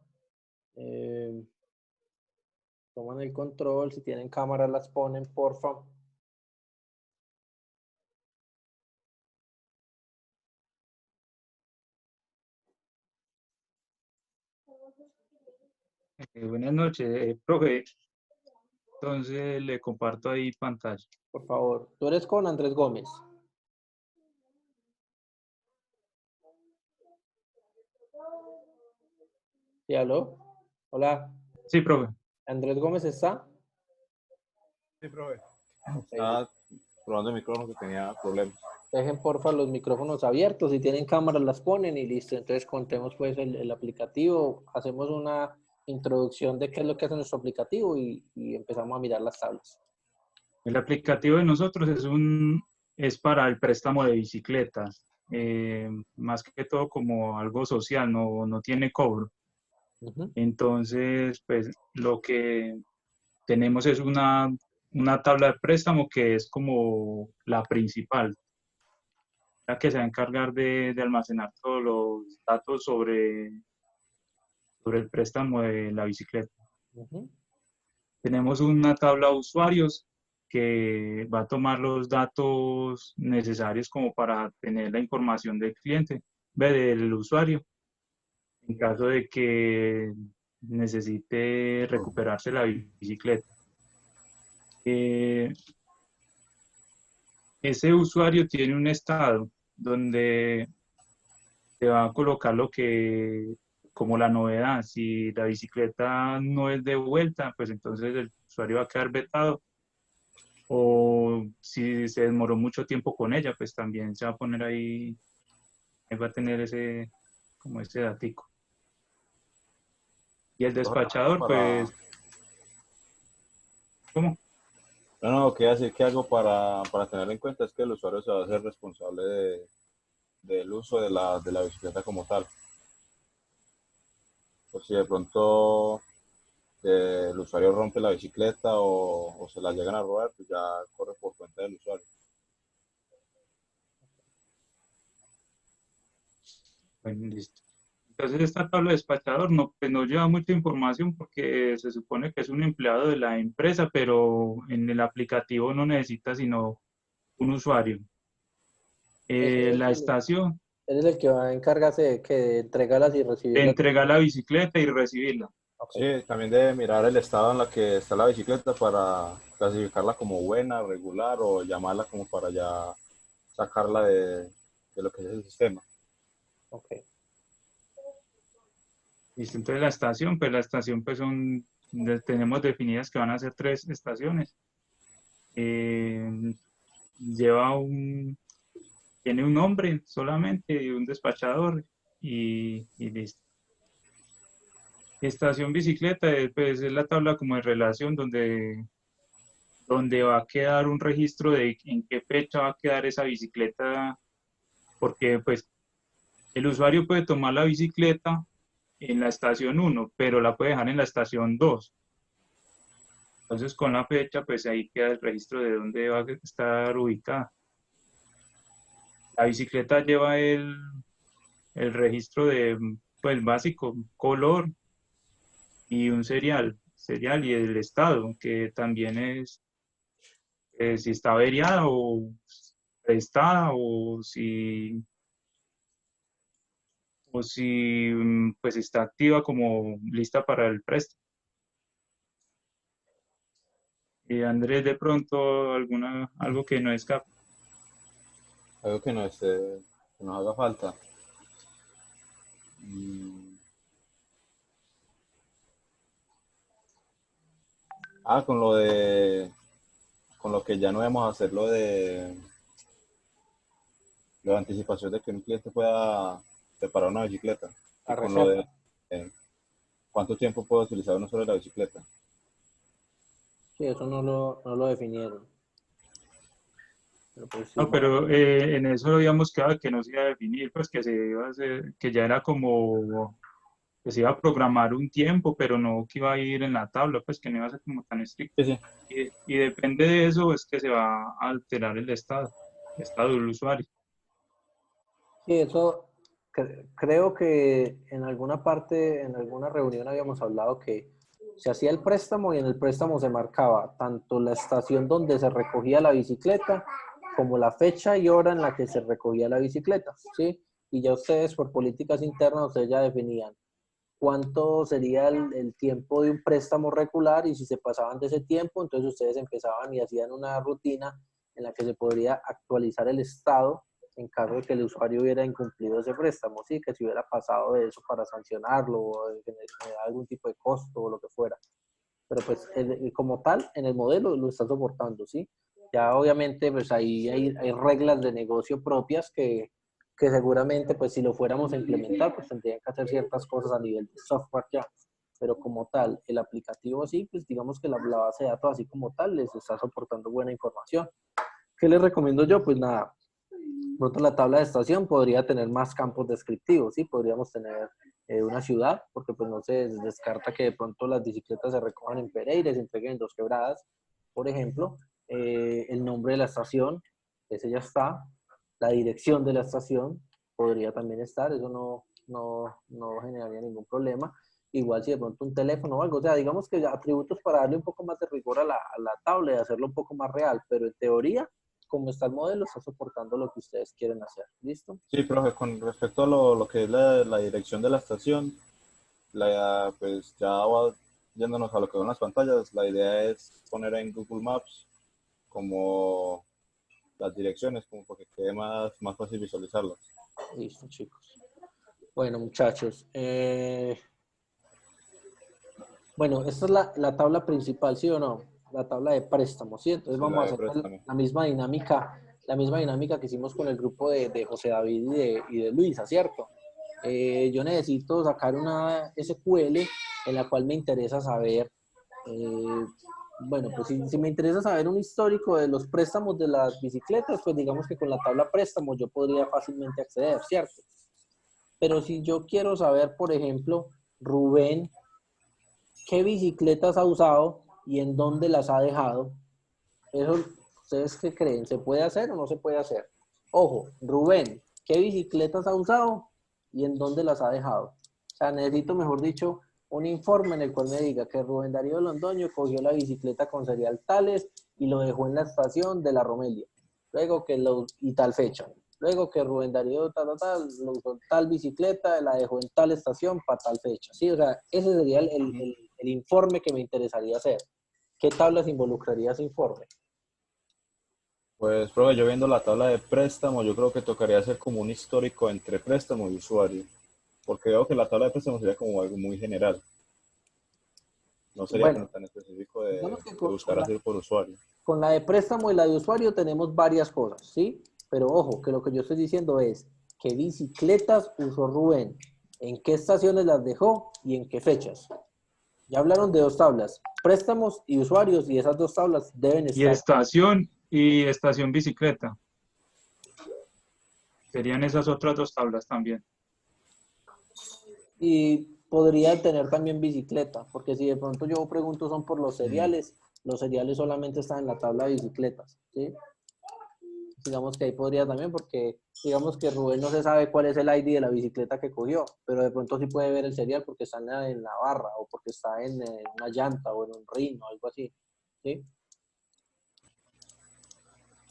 eh, toman el control. Si tienen cámara, las ponen, porfa. Buenas noches, profe. Entonces le comparto ahí pantalla. Por favor. Tú eres con Andrés Gómez. ¿Sí, aló? Hola. Sí, profe. ¿Andrés Gómez está? Sí, profe. Ok. Estaba probando el micrófono que tenía problemas. Dejen porfa los micrófonos abiertos, si tienen cámaras las ponen y listo. Entonces contemos pues el aplicativo, hacemos una introducción de qué es lo que hace nuestro aplicativo y empezamos a mirar las tablas. El aplicativo de nosotros es para el préstamo de bicicletas. Más que todo como algo social, no tiene cobro. Ujú. Entonces, pues lo que tenemos es una tabla de préstamo que es como la principal, la que se va a encargar de almacenar todos los datos sobre el préstamo de la bicicleta. Ujú. Tenemos una tabla de usuarios que va a tomar los datos necesarios como para tener la información del cliente, del usuario, en caso de que necesite recuperarse la bicicleta. Eh, ese usuario tiene un estado donde se va a colocar lo que, como la novedad, si la bicicleta no es de vuelta, pues entonces el usuario va a quedar vetado, o si se demoró mucho tiempo con ella, pues también se va a poner ahí va a tener como ese datico. Y el despachador, Para... pues, ¿cómo? No, ¿qué hace? ¿Qué hago para tener en cuenta? Es que el usuario se va a hacer responsable del uso de la bicicleta como tal. Por si de pronto el usuario rompe la bicicleta o se la llegan a robar, pues ya corre por cuenta del usuario. Bueno, listo. Entonces, esta tabla de despachador no, pues no lleva mucha información porque se supone que es un empleado de la empresa, pero en el aplicativo no necesita sino un usuario. La estación Él es el que va a encargarse de, que de entregarlas y de recibirlas. entregar la bicicleta y recibirla. Ok. Sí, también debe mirar el estado en la que está la bicicleta para clasificarla como buena, regular o llamarla como para ya sacarla de lo que es el sistema. Ok. Listo, entonces la estación pues tenemos definidas que van a ser 3 estaciones. Eh, lleva tiene un nombre solamente y un despachador y listo. Estación bicicleta, pues es la tabla como de relación donde va a quedar un registro de en qué fecha va a quedar esa bicicleta, porque pues el usuario puede tomar la bicicleta en la estación 1, pero la puede dejar en la estación 2. Entonces con la fecha, pues ahí queda el registro de dónde va a estar ubicada. La bicicleta lleva el registro de, pues básico, color y un serial y el estado, que también es si está averiada o prestada o si pues está activa como lista para el préstamo. Andrés, de pronto algo que no escapa. Algo que nos haga falta. Mm, Ah, con lo que ya no vamos a hacer lo de anticipación de que un cliente pueda preparar una bicicleta. Y La con lo de reserva. eh, cuánto tiempo puede utilizar uno sobre la bicicleta. Sí, eso no lo definieron. Pero pues sí, No, pero en eso habíamos quedado que no se iba a definir, pues que se iba a hacer, que ya era como que se iba a programar un tiempo, pero no que iba a ir en la tabla, pues que no iba a ser como tan estricto. Sí, sí. Y depende de eso es que se va a alterar el estado del usuario. sí, eso creo que en alguna parte, en alguna reunión habíamos hablado que se hacía el préstamo y en el préstamo se marcaba tanto la estación donde se recogía la bicicleta como la fecha y hora en la que se recogía la bicicleta, ¿sí? Y ya ustedes por políticas internas, ustedes ya definían cuánto sería el tiempo de un préstamo regular y si se pasaban de ese tiempo, entonces ustedes empezaban y hacían una rutina en la que se podría actualizar el estado en caso de que el usuario hubiera incumplido ese préstamo, sí, que si hubiera pasado de eso para sancionarlo o generar algún tipo de costo o lo que fuera. Pero pues como tal, en el modelo lo está soportando, ¿sí? Ya obviamente pues ahí hay reglas de negocio propias que seguramente pues si lo fuéramos a implementar pues tendrían que hacer ciertas cosas a nivel de software ya. Pero como tal, el aplicativo sí, pues digamos que la base de datos así como tal les está soportando buena información. ¿Qué les recomiendo yo? Pues nada, pronto la tabla de estación podría tener más campos descriptivos, ¿sí? Podríamos tener una ciudad, porque pues no se descarta que de pronto las bicicletas se recojan en Pereira y se entreguen en Dos Quebradas, por ejemplo. El nombre de la estación, ese ya está. La dirección de la estación podría también estar, eso no generaría ningún problema. Igual si de pronto un teléfono o algo, o sea, digamos que atributos para darle un poco más de rigor a la tabla y hacerlo un poco más real, pero en teoría como está el modelo, está soportando lo que ustedes quieren hacer. ¿Listo? Sí, profe, con respecto a lo que es la dirección de la estación, pues ya va yéndonos a lo que son las pantallas, la idea es poner en Google Maps como las direcciones, como para que quede más fácil visualizarlas. Listo, chicos. Bueno, muchachos. Bueno, esta es la tabla principal, ¿sí o no? La tabla de préstamos, ¿sí? Entonces Sí, vamos la a de hacer préstamo. la misma dinámica que hicimos con el grupo de José David y de Luisa, ¿cierto? Yo necesito sacar una SQL en la cual me interesa saber, bueno, pues si me interesa saber un histórico de los préstamos de las bicicletas, pues digamos que con la tabla préstamos yo podría fácilmente acceder, ¿cierto? Pero si yo quiero saber, por ejemplo, Rubén, qué bicicletas ha usado y en dónde las ha dejado, eso, ¿ustedes qué creen? ¿Se puede hacer o no se puede hacer? Ojo, Rubén, ¿qué bicicletas ha usado y en dónde las ha dejado? O sea, necesito, mejor dicho, un informe en el cual me diga que Rubén Darío Londoño cogió la bicicleta con serial tales y lo dejó en la estación de la Romelia. Luego y tal fecha. Luego que Rubén Darío lo usó tal bicicleta, la dejó en tal estación para tal fecha. Sí, o sea, ese sería el informe que me interesaría hacer. ¿Qué tablas involucraría ese informe? Pues, profe, yo viendo la tabla de préstamo, yo creo que tocaría hacer como un histórico entre préstamo y usuario, porque veo que la tabla de préstamo sería como algo muy general, no sería como Bueno, tan específico digamos que de buscar así por usuario. con la de préstamo y la de usuario tenemos varias cosas, ¿sí? Pero ojo, que lo que yo estoy diciendo es qué bicicletas usó Rubén, en qué estaciones las dejó y en qué fechas. Ya hablaron de dos tablas, préstamos y usuarios, y esas dos tablas deben estar. Y estación bicicleta. Serían esas otras dos tablas también. Y podría tener también bicicleta, porque si de pronto yo pregunto son por Mm. los cereales solamente están en la tabla de bicicletas, ¿sí? Digamos que ahí podría también, porque digamos que Rubén no se sabe cuál es el ID de la bicicleta que cogió, pero de pronto sí puede ver el serial porque está en la barra o porque está en una llanta o en un rin o algo así, ¿sí?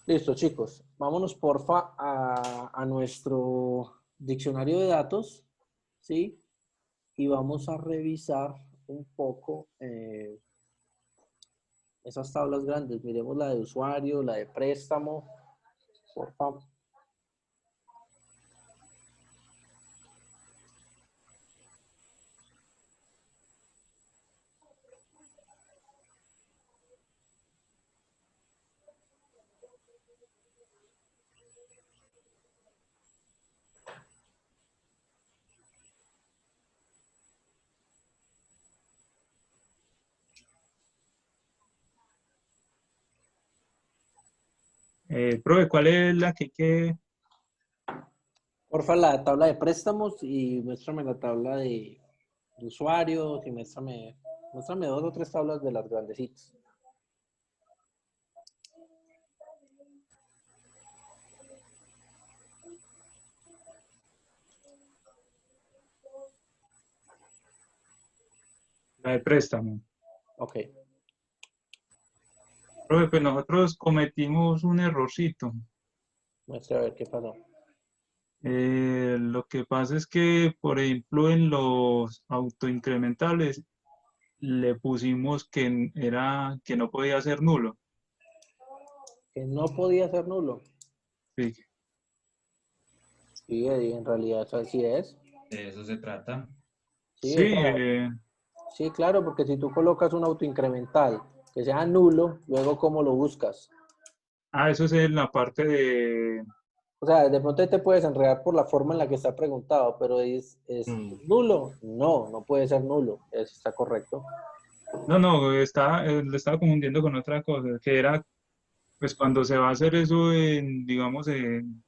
Listo, chicos. Vámonos porfa a nuestro diccionario de datos, ¿sí? Y vamos a revisar un poco esas tablas grandes. Miremos la de usuario, la de préstamo, porfa. Profe, ¿cuál es la que hay que...? Porfa, la tabla de préstamos y muéstrame la tabla de usuarios y muéstrame dos o tres tablas de las grandecitas. La de préstamo. Ok. Profe, pues nosotros cometimos un errorcito. Muestra a ver qué pasó. Lo que pasa es que, por ejemplo, en los autoincrementales le pusimos que no podía ser nulo. Que no podía ser nulo. Sí, Sí, en realidad eso así es. de eso se trata. Sí, Sí, sí, claro, porque si tú colocas un autoincremental que sea nulo, luego ¿cómo lo buscas? eso es en la parte de... O sea, de pronto ahí te puedes enredar por la forma en la que está preguntado, pero ¿es nulo? No, no puede ser nulo. Eso está correcto. No, no, le estaba confundiendo con otra cosa, que era, pues cuando se va a hacer eso en, digamos, en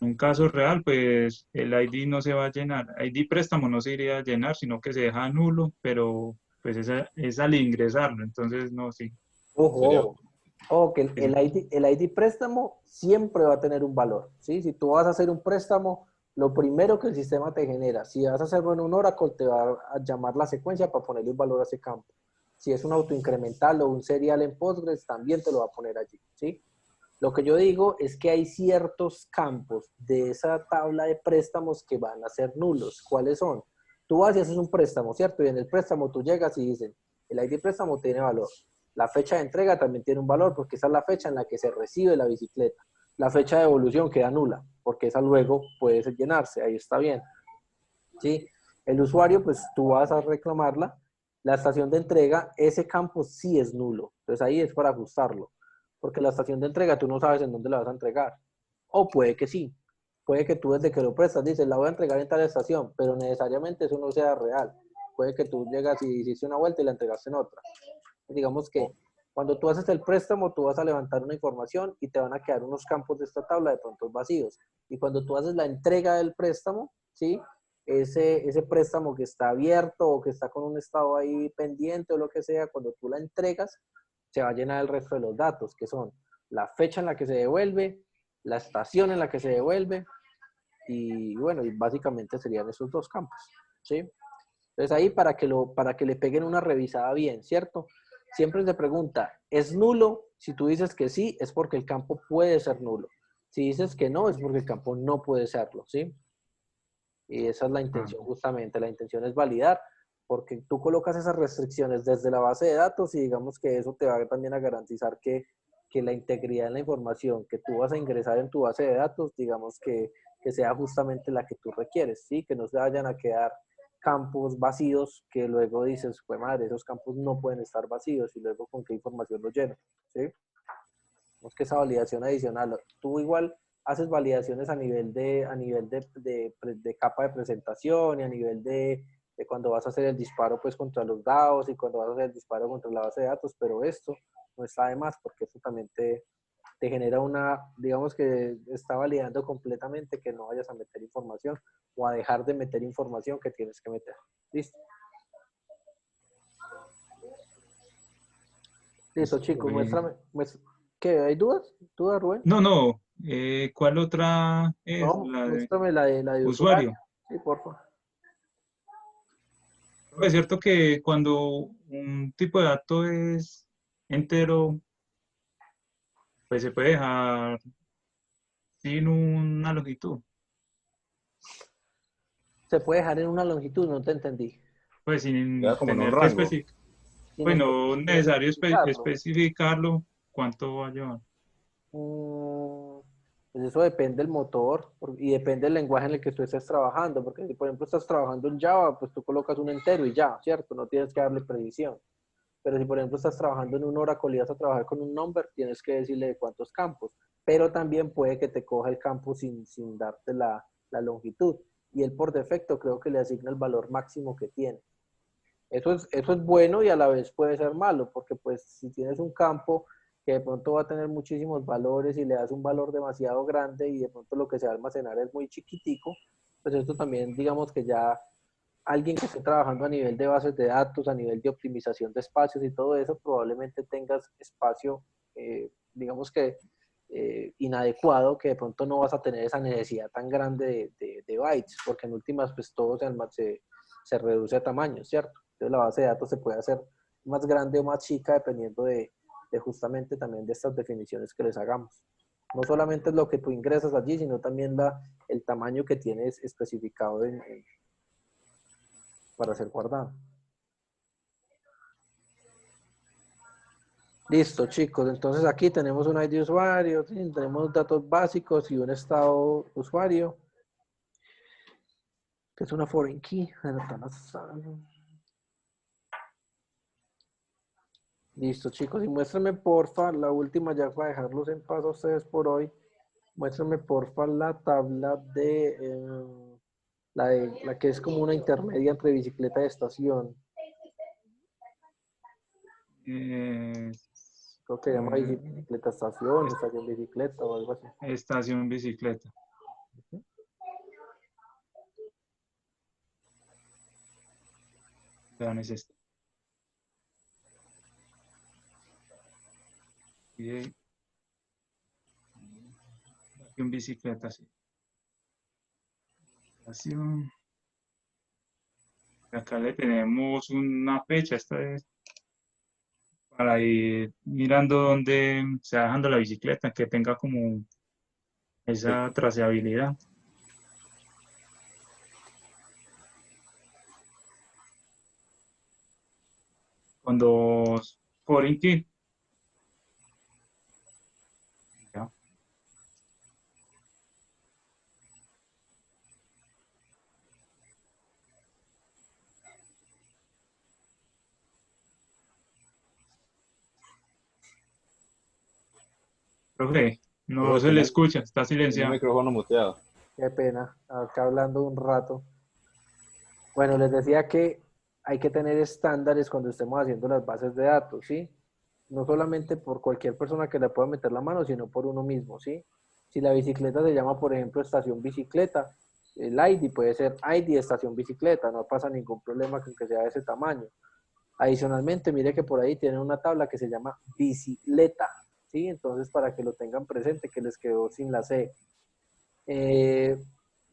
un caso real, pues el ID no se va a llenar. ID préstamo no se iría a llenar, sino que se deja nulo, pero pues es al ingresarlo. Entonces, no, sí. Sería, Ojo, ojo, que el ID préstamo siempre va a tener un valor, ¿sí? Si tú vas a hacer un préstamo, lo primero que el sistema te genera, si vas a hacerlo en un Oracle, te va a llamar la secuencia para ponerle un valor a ese campo. Si es un autoincremental o un serial en Postgres, también te lo va a poner allí, ¿sí? Lo que yo digo es que hay ciertos campos de esa tabla de préstamos que van a ser nulos. ¿Cuáles son? Tú vas y haces un préstamo, ¿cierto? Y en el préstamo tú llegas y dicen, el ID préstamo tiene valor. La fecha de entrega también tiene un valor porque esa es la fecha en la que se recibe la bicicleta. La fecha de devolución queda nula porque esa luego puede llenarse, ahí está bien. ¿Sí? El usuario, pues tú vas a reclamarla. La estación de entrega, ese campo sí es nulo. Entonces ahí es para ajustarlo. Porque la estación de entrega tú no sabes en dónde la vas a entregar. O puede que sí. Puede que tú desde que lo prestas dices, la voy a entregar en tal estación, pero necesariamente eso no sea real. Puede que tú llegas y hiciste una vuelta y la entregaste en otra. Digamos que cuando tú haces el préstamo, tú vas a levantar una información y te van a quedar unos campos de esta tabla de pronto vacíos. Y cuando tú haces la entrega del préstamo, ¿sí? Ese préstamo que está abierto o que está con un estado ahí pendiente o lo que sea, cuando tú la entregas, se va a llenar el resto de los datos, que son la fecha en la que se devuelve, la estación en la que se devuelve, y bueno, y básicamente serían esos dos campos, ¿sí? Entonces ahí para que le peguen una revisada bien, ¿cierto? Siempre se pregunta, ¿es nulo? Si tú dices que sí, es porque el campo puede ser nulo. Si dices que no, es porque el campo no puede serlo, ¿sí? Y esa es la Ah, intención justamente. La intención es validar, porque tú colocas esas restricciones desde la base de datos y digamos que eso te va también a garantizar que la integridad en la información que tú vas a ingresar en tu base de datos, digamos que sea justamente la que tú requieres, ¿sí? Que no se vayan a quedar campos vacíos que luego dices, pues madre, esos campos no pueden estar vacíos y luego con qué información los lleno, ¿sí? Es que esa validación adicional, tú igual haces validaciones a nivel de capa de presentación y a nivel de cuando vas a hacer el disparo pues contra los dados y cuando vas a hacer el disparo contra la base de datos, pero esto no está de más porque esto también te genera digamos que está validando completamente que no vayas a meter información o a dejar de meter información que tienes que meter. ¿Listo? Listo, listo. chicos, ¿qué? ¿Hay dudas? ¿Dudas, Rubén? No, no. ¿Cuál otra es? No, La de muéstrame la de usuario. usuario. Sí, por favor. Es cierto que cuando un tipo de dato es entero, pues se puede dejar sin una longitud. Se puede dejar en una longitud, no te entendí. Pues queda sin como en un tener que rango. especificar. Pues Sin no necesario especificarlo. especificarlo cuánto va a llevar. Mm, pues eso depende del motor y depende del lenguaje en el que tú estés trabajando, porque si por ejemplo estás trabajando en Java, pues tú colocas un entero y ya, ¿cierto? No tienes que darle predicción. Pero si por ejemplo estás trabajando en un Oracle y vas a trabajar con un number, tienes que decirle de cuántos campos. Pero también puede que te coja el campo sin darte la longitud. Y él por defecto creo que le asigna el valor máximo que tiene. Eso es bueno y a la vez puede ser malo, porque pues si tienes un campo que de pronto va a tener muchísimos valores y le das un valor demasiado grande y de pronto lo que se va a almacenar es muy chiquitico, pues esto también digamos que ya alguien que esté trabajando a nivel de bases de datos, a nivel de optimización de espacios y todo eso, probablemente tengas espacio, digamos que inadecuado, que de pronto no vas a tener esa necesidad tan grande de bytes, porque en últimas pues todo se reduce a tamaño, ¿cierto? Entonces la base de datos se puede hacer más grande o más chica dependiendo de justamente también de estas definiciones que les hagamos. No solamente es lo que tú ingresas allí, sino también el tamaño que tienes especificado para ser guardado. Listo, chicos. Entonces aquí tenemos un ID de usuario, ¿sí? Tenemos datos básicos y un estado usuario, que es una foreign key. Listo, chicos. Y muéstrenme, porfa, la última ya para dejarlos en paz a ustedes por hoy. Muéstrenme, porfa, la tabla la que es como una intermedia entre bicicleta y estación. Creo que se llama bicicleta estación, estación bicicleta o algo así. Estación bicicleta. Vean, es esta. Y estación bicicleta, sí. Estación. Acá le tenemos una fecha, esta es para ir mirando dónde se va dejando la bicicleta, que tenga como esa trazabilidad. Cuando foreign key. Ya. Profe, no se le escucha, está Tiene el silenciado. micrófono muteado. Qué pena, acá hablando un rato. Bueno, les decía que hay que tener estándares cuando estemos haciendo las bases de datos, ¿sí? No solamente por cualquier persona que le pueda meter la mano, sino por uno mismo, ¿sí? Si la bicicleta se llama, por ejemplo, estación bicicleta, el ID puede ser ID estación bicicleta, no pasa ningún problema con que sea de ese tamaño. Adicionalmente, mire que por ahí tienen una tabla que se llama bicicleta, ¿sí? Entonces, para que lo tengan presente, que les quedó sin la C.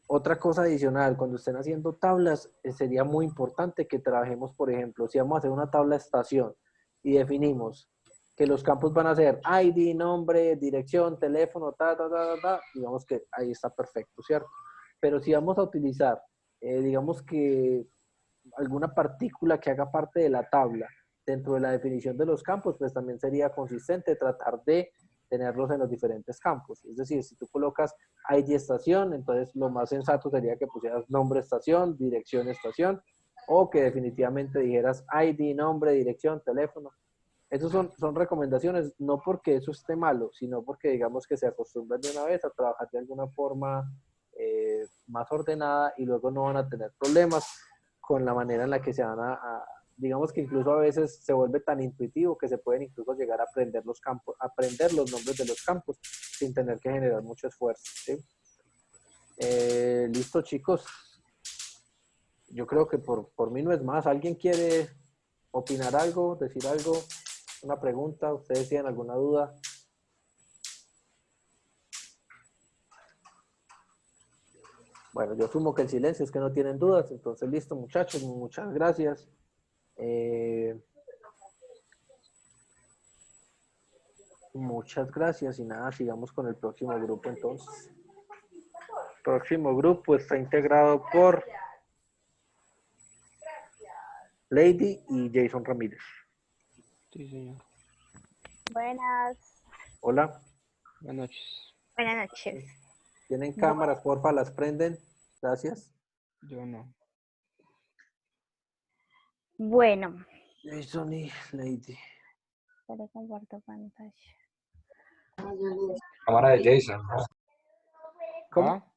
Otra cosa adicional, cuando estén haciendo tablas, sería muy importante que trabajemos, por ejemplo, si vamos a hacer una tabla de estación y definimos que los campos van a ser ID, nombre, dirección, teléfono, digamos que ahí está perfecto, ¿cierto? Pero si vamos a utilizar, digamos que alguna partícula que haga parte de la tabla dentro de la definición de los campos, pues también sería consistente tratar de tenerlos en los diferentes campos. Es decir, si tú colocas ID estación, entonces lo más sensato sería que pusieras nombre estación, dirección estación, o que definitivamente dijeras ID, nombre, dirección, teléfono. Esas son recomendaciones, no porque eso esté malo, sino porque digamos que se acostumbran de una vez a trabajar de alguna forma más ordenada y luego no van a tener problemas con la manera en la que se van digamos que incluso a veces se vuelve tan intuitivo que se pueden incluso llegar a aprender los campos, aprender los nombres de los campos sin tener que generar mucho esfuerzo, ¿sí? Listo, chicos. Yo creo que por mí no es más. ¿Alguien quiere opinar algo, decir algo, una pregunta? ¿Ustedes tienen alguna duda? Bueno, yo asumo que el silencio es que no tienen dudas, entonces listo, muchachos, muchas gracias. Muchas gracias y nada, sigamos con el próximo grupo entonces. El próximo grupo está integrado por Lady y Jason Ramírez. Sí, señor. Buenas, Hola. Buenas noches. buenas noches. ¿Tienen cámaras, porfa? ¿Las prenden? Gracias. Yo no. Bueno, Jason y Lady. pero comparto pantalla. Cámara de Jason, ¿no? ¿Cómo? ¿Ah?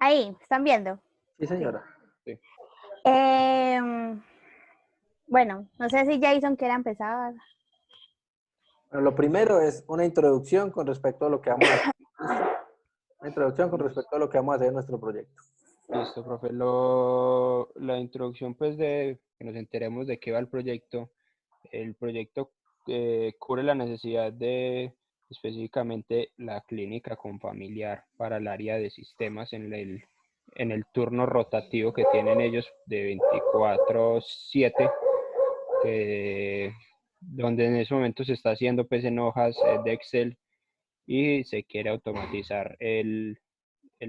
Ahí, ¿están viendo? Sí, señora. Em, bueno, no sé si Jason quiere empezar. Bueno, lo primero es una introducción con respecto a lo que vamos a hacer. Una introducción con respecto a lo que vamos a hacer en nuestro proyecto. Listo, profe. La introducción, pues, de que nos enteremos de qué va el proyecto. El proyecto cubre la necesidad de específicamente la clínica con familiar para el área de sistemas en el turno rotativo que tienen ellos de 24/7, donde en ese momento se está haciendo pues en hojas de Excel y se quiere automatizar el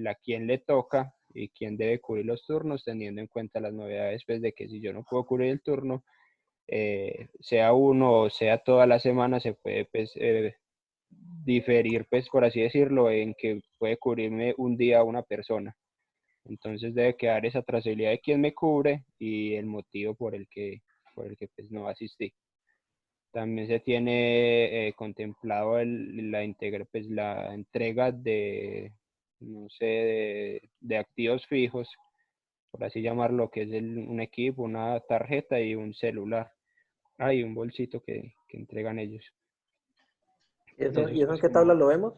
a quién le toca y quién debe cubrir los turnos, teniendo en cuenta las novedades, pues de que si yo no puedo cubrir el turno, sea uno o sea toda la semana, se puede pues diferir, pues por así decirlo, en que puede cubrirme un día una persona. Entonces debe quedar esa trazabilidad de quién me cubre y el motivo por el que pues no asistí. También se tiene contemplado pues, la entrega de, no sé, de activos fijos, por así llamarlo, que es un equipo, una tarjeta y un celular. Y un bolsito que entregan ellos. ¿Y Eso eso es en pues qué tabla como lo vemos?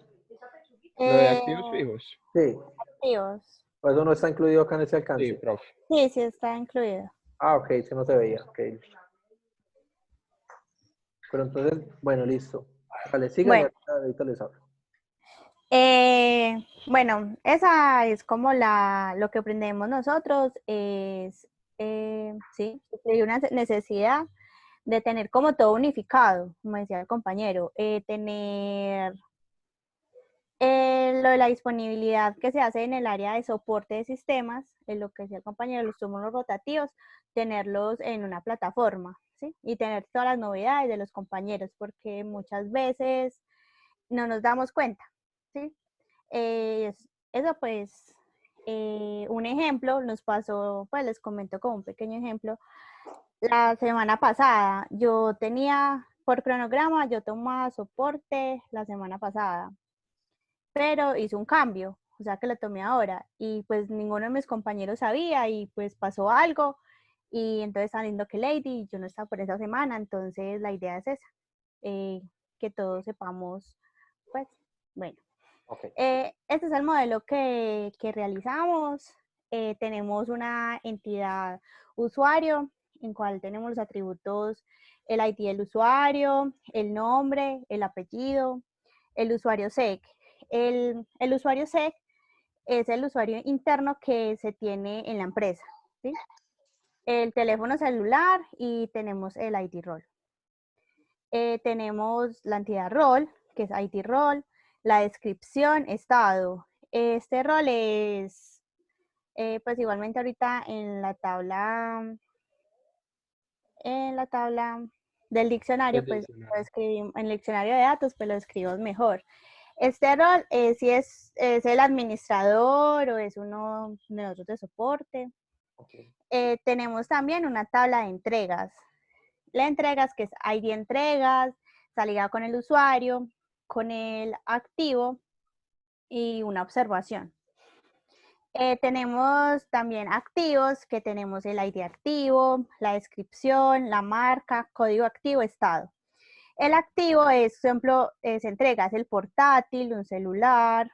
lo de Eh, activos fijos. Sí. Activos. O eso no está incluido acá en ese Sí, alcance. profe. Sí, sí está incluido. Ah, ok, eso no se veía. Ok. Pero entonces, bueno, listo. Vale, sigan y Bueno, ahorita les hablo. bueno, esa es como lo que aprendemos nosotros, es, sí, hay una necesidad de tener como todo unificado, como decía el compañero, tener lo de la disponibilidad que se hace en el área de soporte de sistemas, en lo que decía el compañero, los turnos rotativos, tenerlos en una plataforma, ¿sí? Y tener todas las novedades de los compañeros, porque muchas veces no nos damos cuenta, ¿sí? Eso pues, un ejemplo nos pasó, pues les comento como un pequeño ejemplo. La semana pasada yo tenía, por cronograma, yo tomaba soporte la semana pasada, pero hice un cambio, o sea que lo tomé ahora y pues ninguno de mis compañeros sabía y pues pasó algo y entonces están viendo que Lady, yo no estaba por esa semana, entonces la idea es esa, que todos sepamos, pues, bueno. Ok. Este es el modelo que realizamos. Tenemos una entidad usuario en cual tenemos los atributos, el ID del usuario, el nombre, el apellido, el usuario SEC. El usuario SEC es el usuario interno que se tiene en la empresa, ¿sí? El teléfono celular y tenemos el ID role. Tenemos la entidad rol, que es IT rol, la descripción, estado. Este rol es, pues igualmente ahorita en la tabla del diccionario, pues lo escribimos, en el diccionario de datos, pues lo escribimos mejor. Este rol, si es el administrador o es uno de nosotros de soporte. Okay. Tenemos también una tabla de entregas. La entregas, que es ID entregas, está ligado con el usuario, con el activo y una observación. Tenemos también activos, que tenemos el ID activo, la descripción, la marca, código activo, estado. El activo es, por ejemplo, se entrega el portátil, un celular,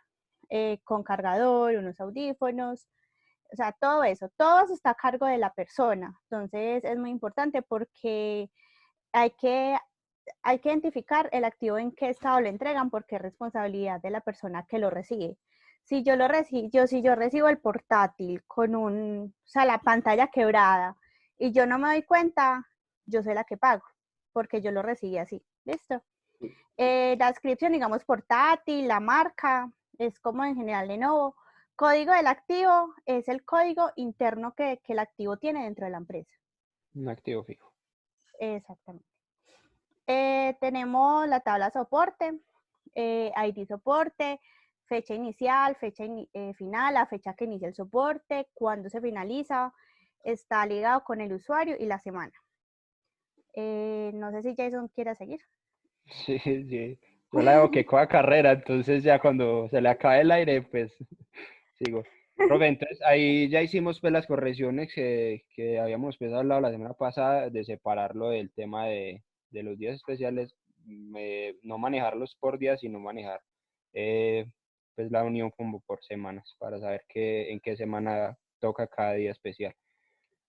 con cargador, unos audífonos, o sea, todo eso está a cargo de la persona. Entonces es muy importante porque hay que identificar el activo en qué estado lo entregan porque es responsabilidad de la persona que lo recibe. Si yo recibo el portátil con o sea, la pantalla quebrada y yo no me doy cuenta, yo soy la que pago porque yo lo recibí así. ¿Listo? La descripción, digamos, portátil, la marca, es como en general Lenovo. Código del activo es el código interno que el activo tiene dentro de la empresa. Un activo fijo. Exactamente. Tenemos la tabla soporte, ID soporte, fecha inicial, fecha final, la fecha que inicia el soporte, cuándo se finaliza, está ligado con el usuario y la semana. No sé si Jason quiere seguir. Sí, sí. Yo la hago que coja carrera, entonces ya cuando se le acabe el aire, pues sigo. Profe, entonces ahí ya hicimos pues las correcciones que habíamos pues hablado la semana pasada de separarlo del tema de los días especiales, no manejarlos por días, sino manejar pues la unión como por semanas para saber en qué semana toca cada día especial.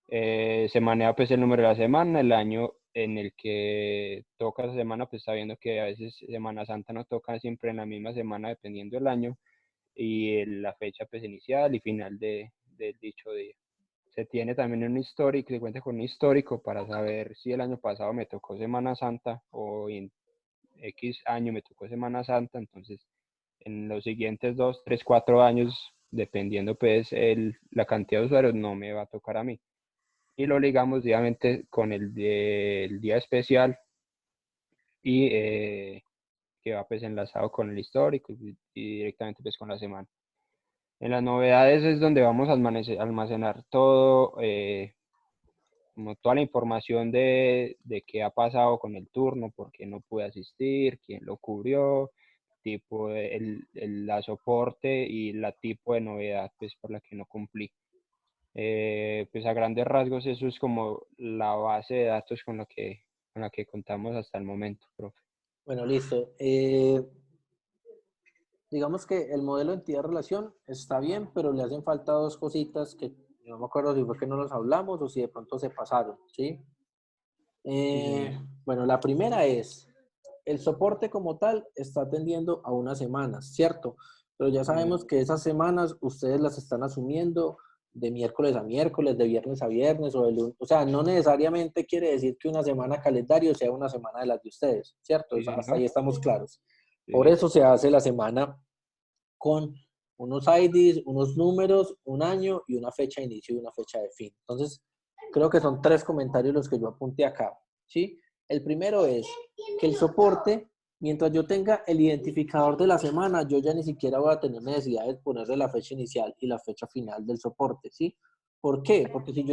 Se maneja pues el número de la semana, el año en el que toca esa semana, pues sabiendo que a veces Semana Santa no toca siempre en la misma semana dependiendo del año y la fecha pues inicial y final del dicho día. Se tiene también un histórico, se cuenta con un histórico para saber si el año pasado me tocó Semana Santa o en X año me tocó Semana Santa, entonces en los siguientes 2, 3, 4 años, dependiendo pues la cantidad de usuarios, no me va a tocar a mí. Y lo ligamos obviamente con el día especial y que va pues enlazado con el histórico y directamente pues con la semana. En las novedades es donde vamos a almacenar todo, como toda la información de qué ha pasado con el turno, por qué no pude asistir, quién lo cubrió, tipo la soporte y la tipo de novedad pues por la que no cumplí. Pues a grandes rasgos eso es como la base de datos con la que contamos hasta el momento, profe. Bueno, listo. Digamos que el modelo de entidad-relación está bien, pero le hacen falta dos cositas que no me acuerdo si fue que no los hablamos o si de pronto se pasaron, ¿sí? Bueno, la primera es, el soporte como tal está atendiendo a unas semanas, ¿cierto? Pero ya sabemos que esas semanas ustedes las están asumiendo de miércoles a miércoles, de viernes a viernes, o sea, no necesariamente quiere decir que una semana calendario sea una semana de las de ustedes, ¿cierto? Sí, Hasta ahí estamos claros. sí. Por eso se hace la semana con unos IDs, unos números, un año y una fecha de inicio y una fecha de fin. Entonces, creo que son 3 comentarios los que yo apunté acá, ¿sí? El primero es que el soporte, mientras yo tenga el identificador de la semana, yo ya ni siquiera voy a tener necesidad de ponerle la fecha inicial y la fecha final del soporte, ¿sí? ¿Por qué? Porque si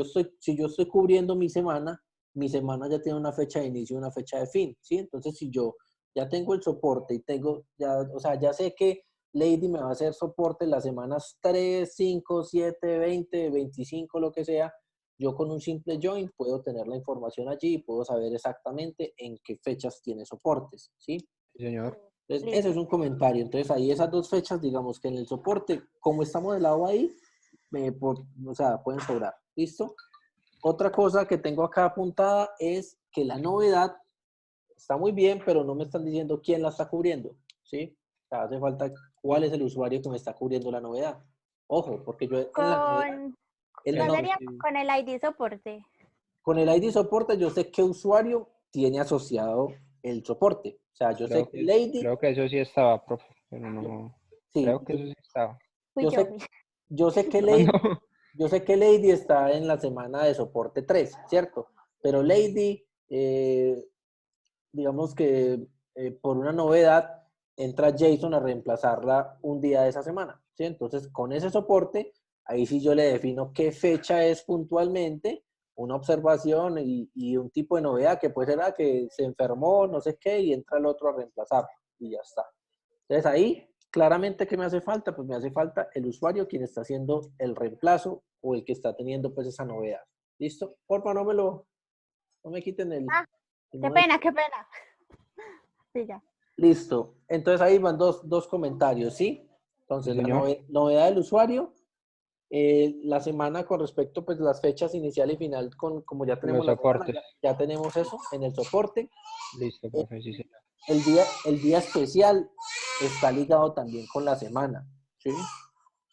yo estoy cubriendo mi semana ya tiene una fecha de inicio y una fecha de fin, ¿sí? Entonces, si yo ya tengo el soporte y ya sé que Lady me va a hacer soporte las semanas 3, 5, 7, 20, 25, lo que sea. Yo con un simple join puedo tener la información allí y puedo saber exactamente en qué fechas tiene soportes, ¿sí? Sí, señor. Entonces, ese es un comentario. Entonces, ahí esas 2 fechas, digamos que en el soporte, como está modelado ahí, o sea, pueden sobrar. ¿Listo? Otra cosa que tengo acá apuntada es que la novedad está muy bien, pero no me están diciendo quién la está cubriendo, ¿sí? O sea, hace falta cuál es el usuario que me está cubriendo la novedad. Ojo, porque yo en la novedad, No sería con el ID soporte. con el ID soporte yo sé qué usuario tiene asociado el soporte. O sea, yo sé que Lady... Creo que eso sí estaba, profe, pero no... Sí, Creo que eso sí estaba. yo sé que No, Lady... no. Yo sé que Lady está en la semana de soporte 3, ¿cierto? Pero Lady, digamos que por una novedad, entra Jason a reemplazarla un día de esa semana, ¿sí? Entonces, con ese soporte, ahí sí yo le defino qué fecha es puntualmente, una observación y un tipo de novedad que puede ser que se enfermó, no sé qué, y entra el otro a reemplazarlo y ya está. Entonces, ahí, claramente, ¿qué me hace falta? Pues me hace falta el usuario quien está haciendo el reemplazo o el que está teniendo pues esa novedad. ¿Listo? Porfa, no me quiten el... Qué pena, qué pena. Sí, ya. Listo. Entonces ahí van dos comentarios, ¿sí? Entonces, Sí, la señor. novedad del usuario, la semana con respecto, pues, las fechas inicial y final, como ya tenemos Los la semana, soportes. ya tenemos eso en el soporte. Listo, profe, sí, señor. El día especial está ligado también con la semana, ¿sí?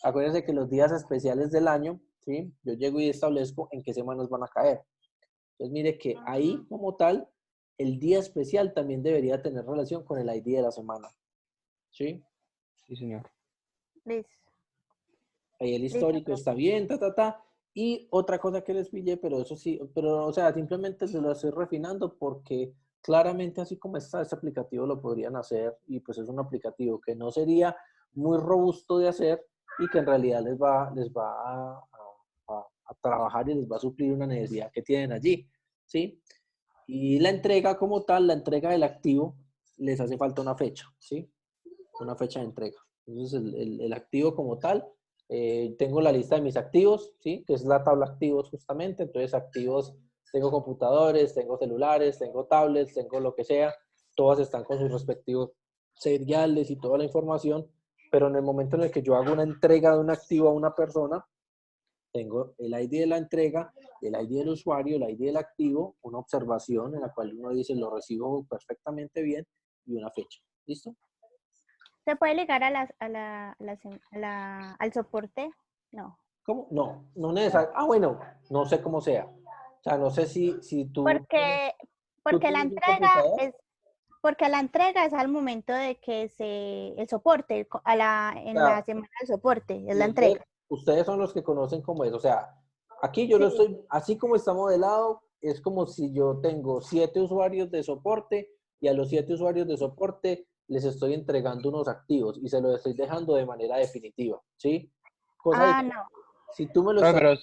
Acuérdense que los días especiales del año, ¿sí? Yo llego y establezco en qué semanas van a caer. Entonces, mire que ahí, como tal, el día especial también debería tener relación con el ID de la semana. ¿Sí? Sí, señor. Listo. Ahí el histórico está bien, Y otra cosa que les pillé, pero eso sí, o sea, simplemente se lo estoy refinando porque claramente así como está este aplicativo lo podrían hacer y pues es un aplicativo que no sería muy robusto de hacer y que en realidad les va a trabajar y les va a suplir una necesidad que tienen allí, ¿sí? Y la entrega como tal, la entrega del activo, les hace falta una fecha, ¿sí? Una fecha de entrega. Entonces, el activo como tal Tengo la lista de mis activos, ¿sí? Que es la tabla activos justamente. Entonces, activos, tengo computadores, tengo celulares, tengo tablets, tengo lo que sea. Todas están con sus respectivos seriales y toda la información. Pero en el momento en el que yo hago una entrega de un activo a una persona, tengo el ID de la entrega, el ID del usuario, el ID del activo, una observación en la cual uno dice lo recibo perfectamente bien y una fecha. ¿Listo? ¿Se puede ligar al soporte? No. ¿Cómo? No, no necesariamente. Ah, bueno, no sé cómo sea. O sea, no sé si Porque, tú porque la tienes un entrega computador. es, porque la entrega es al momento de que el soporte, O en la sea, semana del soporte, es y la entrega. ustedes son los que conocen cómo es. O sea, aquí yo lo Sí. estoy, así como está modelado, es como si yo tengo 7 usuarios de soporte y a los 7 usuarios de soporte les estoy entregando unos activos y se los estoy dejando de manera definitiva, ¿sí? Cosa Ah, diferente. no. Si tú me lo Profe, estás... pero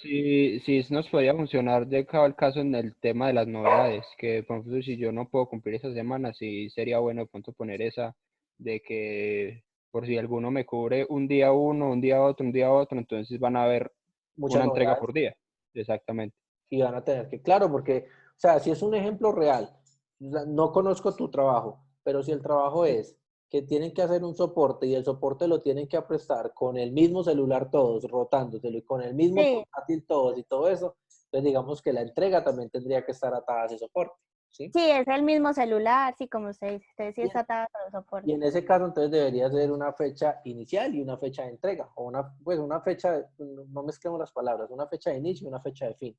si nos podría funcionar de cada el caso en el tema de las novedades, que por ejemplo si yo no puedo cumplir esa semana, sí sería bueno de pronto poner esa de que por si alguno me cubre un día uno, un día otro, un día otro, entonces van a haber Muchas una entrega novedades. por día. Exactamente. Y van a tener que, claro, porque, o sea, si es un ejemplo real, no conozco tu trabajo, pero si el trabajo es que tienen que hacer un soporte y el soporte lo tienen que prestar con el mismo celular todos, rotándoselo y con el mismo Sí, portátil todos y todo eso, entonces digamos que la entrega también tendría que estar atada a ese soporte, ¿sí? sí, es el mismo celular, sí, como usted dice, usted sí Y está en, atado a los y soportes. en ese caso entonces debería ser una fecha inicial y una fecha de entrega, o una, pues una fecha, no mezclemos las palabras, una fecha de inicio y una fecha de fin,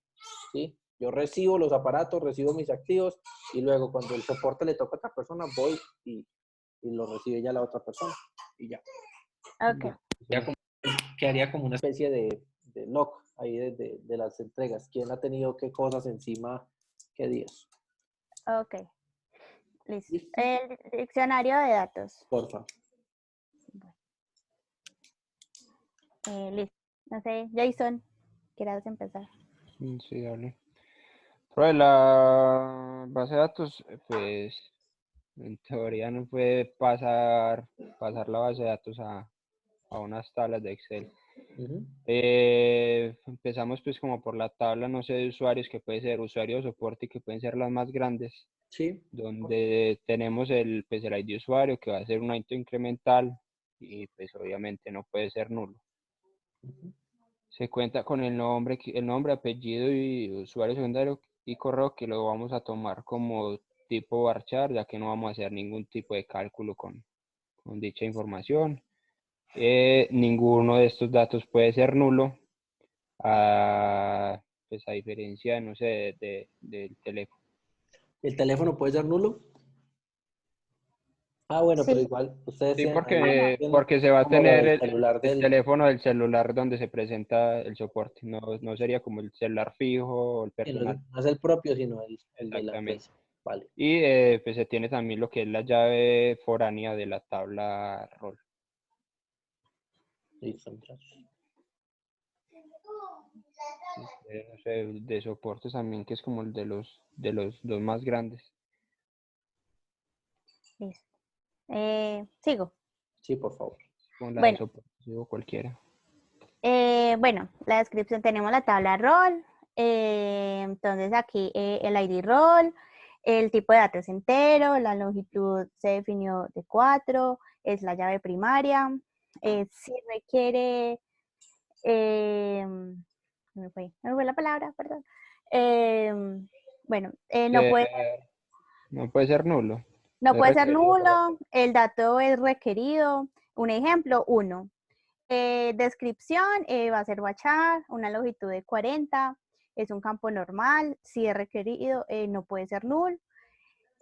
¿sí? Yo recibo los aparatos, recibo mis activos y luego cuando el soporte le toca a otra persona voy y lo recibe ya la otra persona y ya. Ok. Ya como- Quedaría como una especie de log ahí de las entregas. ¿Quién ha tenido qué cosas encima, qué días? Ok, listo. ¿Listo? El diccionario de datos. Porfa. Listo. No sé, Jason, ¿quieres empezar? Sí, dale. Profe, la base de datos, pues en teoría no puede pasar la base de datos a unas tablas de Excel. Ujú. Empezamos pues como por la tabla, no sé, de usuarios, que puede ser usuario de soporte, que pueden ser las más grandes, Sí. donde tenemos pues el ID de usuario, que va a ser un ítem incremental y pues obviamente no puede ser nulo. Ujú. Se cuenta con el nombre, apellido y usuario secundario y correo, que lo vamos a tomar como tipo varchar, ya que no vamos a hacer ningún tipo de cálculo con dicha información. Ninguno de estos datos puede ser nulo, pues a diferencia, no sé, del teléfono. ¿El teléfono puede ser nulo? Ah, bueno, pero Sí. igual ustedes Sí, tienen ahí tienen porque se va a como lo tener del celular el del... teléfono del celular donde se presenta el soporte, no sería como el celular fijo o el que no personal. no es el propio, sino el de la Exactamente. empresa. Vale. Y pues se tiene también lo que es la llave foránea de la tabla rol. Listo, muchachos. No sé, de soportes también, que es como el de los dos más grandes. Listo. Sigo. Sí, por favor. Con la de Bueno, soportes o cualquiera. bueno, la descripción, tenemos la tabla rol. Entonces aquí el ID rol, el tipo de datos entero, la longitud se definió de 4, es la llave primaria. Si requiere, me fue la palabra, perdón. Bueno, Que no puede ser nulo. no Es puede ser requerido. nulo, el dato es requerido. Un ejemplo, 1. Descripción va a ser bachar, una longitud de 40, es un campo normal, si es requerido no puede ser null.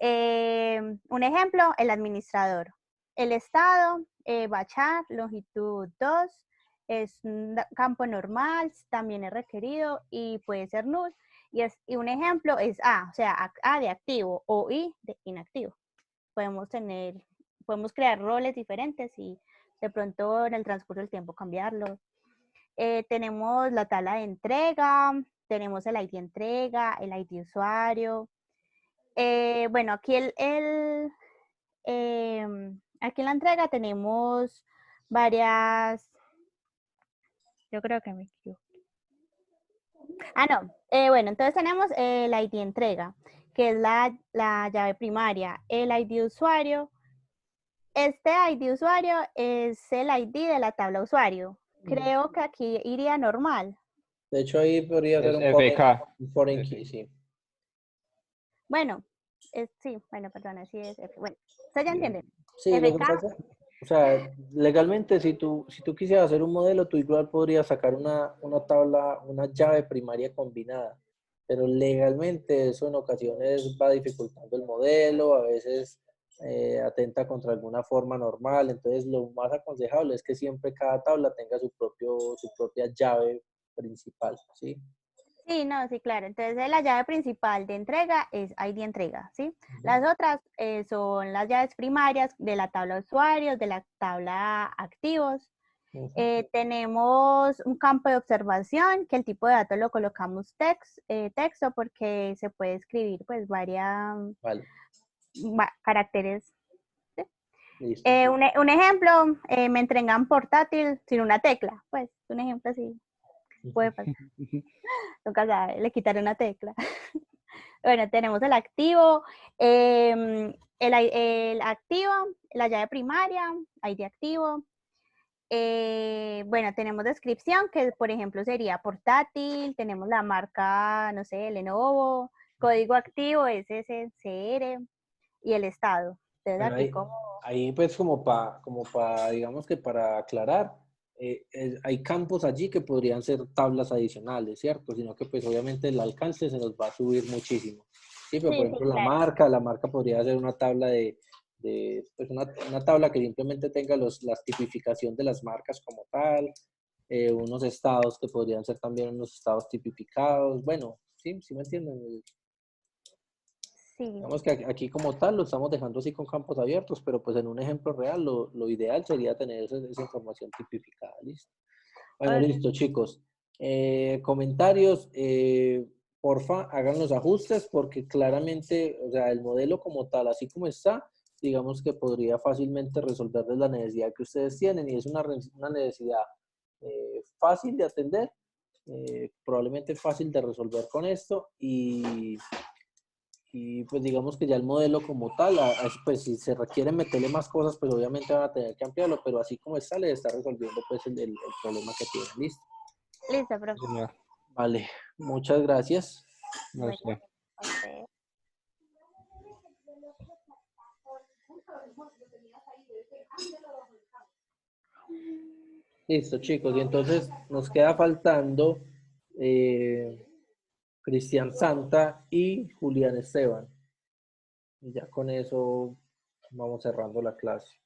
Un ejemplo, el administrador. El estado, bachar, longitud 2, es un campo normal, también es requerido y puede ser null. Y un ejemplo es A, o sea, A de activo o I de inactivo. Podemos crear roles diferentes y de pronto en el transcurso del tiempo cambiarlos. Tenemos la tabla de entrega, tenemos el ID entrega, el ID usuario. Bueno, aquí aquí en la entrega tenemos varias, Yo creo que me equivoco. Ah, no. Bueno, entonces tenemos el ID entrega, que es la llave primaria. El ID usuario. Este ID usuario es el ID de la tabla usuario. Creo que aquí iría normal. De hecho, ahí podría ser Es FK. un foreign key, sí. Bueno, sí, bueno, perdón, sí es F. Bueno, ustedes ya entienden. Sí, lo que FK, pasa, o sea, legalmente, si tú quisieras hacer un modelo, tú igual podrías sacar una tabla, una llave primaria combinada, pero legalmente eso en ocasiones va dificultando el modelo, a veces atenta contra alguna forma normal, entonces lo más aconsejable es que siempre cada tabla tenga su propia llave principal, ¿sí? sí, no, sí, claro. Entonces la llave principal de entrega es ID entrega, ¿sí? Las otras son las llaves primarias de la tabla usuarios, de la tabla activos. Tenemos un campo de observación, que el tipo de datos lo colocamos texto porque se puede escribir pues varios Vale, caracteres. ¿Sí? listo. Un ejemplo, me entregan portátil sin una tecla, pues un ejemplo así. Puede pasar. Nunca sabe, le quitaré una tecla. Bueno, tenemos el activo, el activo, la llave primaria, ID activo. Bueno, tenemos descripción, que por ejemplo sería portátil, tenemos la marca, no sé, Lenovo, código activo, SSCR y el estado. Entonces Bueno, aquí como... ahí pues digamos que para aclarar, hay campos allí que podrían ser tablas adicionales, ¿cierto? Sino que pues obviamente el alcance se nos va a subir muchísimo. Sí, pero por Sí, ejemplo claro. la marca podría ser una tabla pues una tabla que simplemente tenga las tipificación de las marcas como tal, unos estados que podrían ser también unos estados tipificados, bueno, sí me entienden. Sí, Digamos que aquí como tal lo estamos dejando así con campos abiertos, pero pues en un ejemplo real lo ideal sería tener esa información tipificada, ¿listo? Bueno, ok. listo, chicos. Comentarios, porfa, hagan los ajustes porque claramente, o sea, el modelo como tal, así como está, digamos que podría fácilmente resolverles la necesidad que ustedes tienen y es una necesidad fácil de atender, probablemente fácil de resolver con esto y pues digamos que ya el modelo como tal, pues si se requiere meterle más cosas, pues obviamente van a tener que ampliarlo, pero así como está, le está resolviendo pues el problema que tiene. ¿Listo? Listo, profe. Señor, Vale, muchas gracias. no Bueno, sé. ok. Listo, chicos, y entonces nos queda faltando Cristian Santa y Julián Esteban. Y ya con eso vamos cerrando la clase.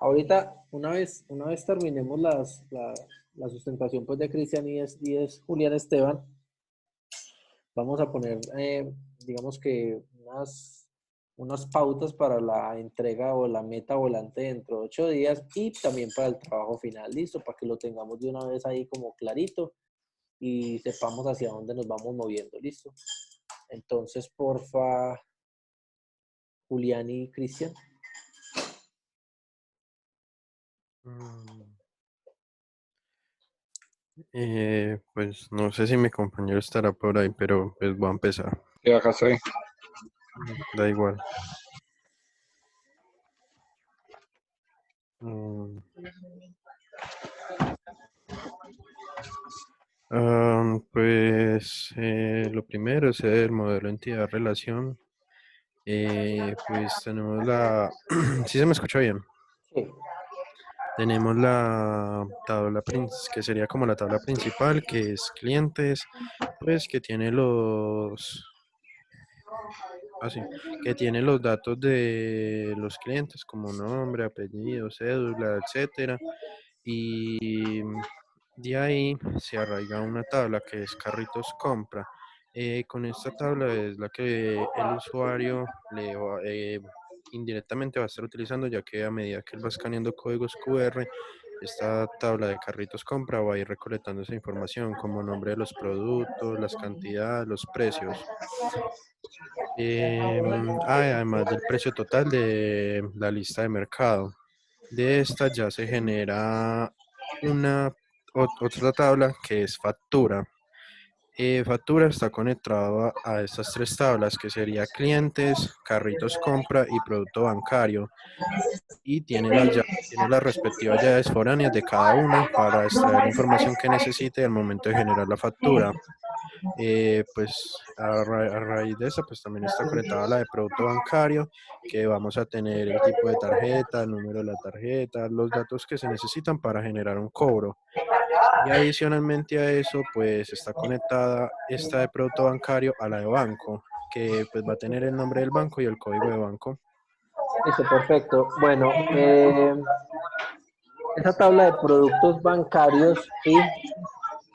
Ahorita, una vez terminemos la sustentación pues, de Cristian y es Julián Esteban, vamos a poner, digamos que unas pautas para la entrega o la meta volante dentro de 8 días y también para el trabajo final, listo, para que lo tengamos de una vez ahí como clarito y sepamos hacia dónde nos vamos moviendo, listo. Entonces, porfa, Julián y Cristian. Pues no sé si mi compañero estará por ahí, pero pues voy a empezar. Y acá estoy. Da igual. Mm, pues lo primero es el modelo entidad-relación. Pues tenemos ¿Sí se me escucha bien? Sí. Tenemos la tabla que sería como la tabla principal, que es clientes, pues que tiene que tiene los datos de los clientes como nombre, apellido, cédula, etcétera. Y de ahí se arraiga una tabla que es carritos compra. Con esta tabla es la que el usuario indirectamente va a estar utilizando, ya que a medida que él va escaneando códigos QR, esta tabla de carritos compra va a ir recolectando esa información como nombre de los productos, las cantidades, los precios. Además del precio total de la lista de mercado. De esta ya se genera otra tabla que es factura. Factura está conectada a estas tres tablas que sería clientes, carritos compra y producto bancario. Y tiene tiene las respectivas llaves foráneas de cada una para extraer la información que necesite al momento de generar la factura. Pues a raíz de esa, pues también está conectada a la de producto bancario, que vamos a tener el tipo de tarjeta, el número de la tarjeta, los datos que se necesitan para generar un cobro. Y adicionalmente a eso, pues está conectada esta de producto bancario a la de banco, que pues va a tener el nombre del banco y el código de banco. Listo, perfecto. Bueno, esa tabla de productos bancarios, ¿sí?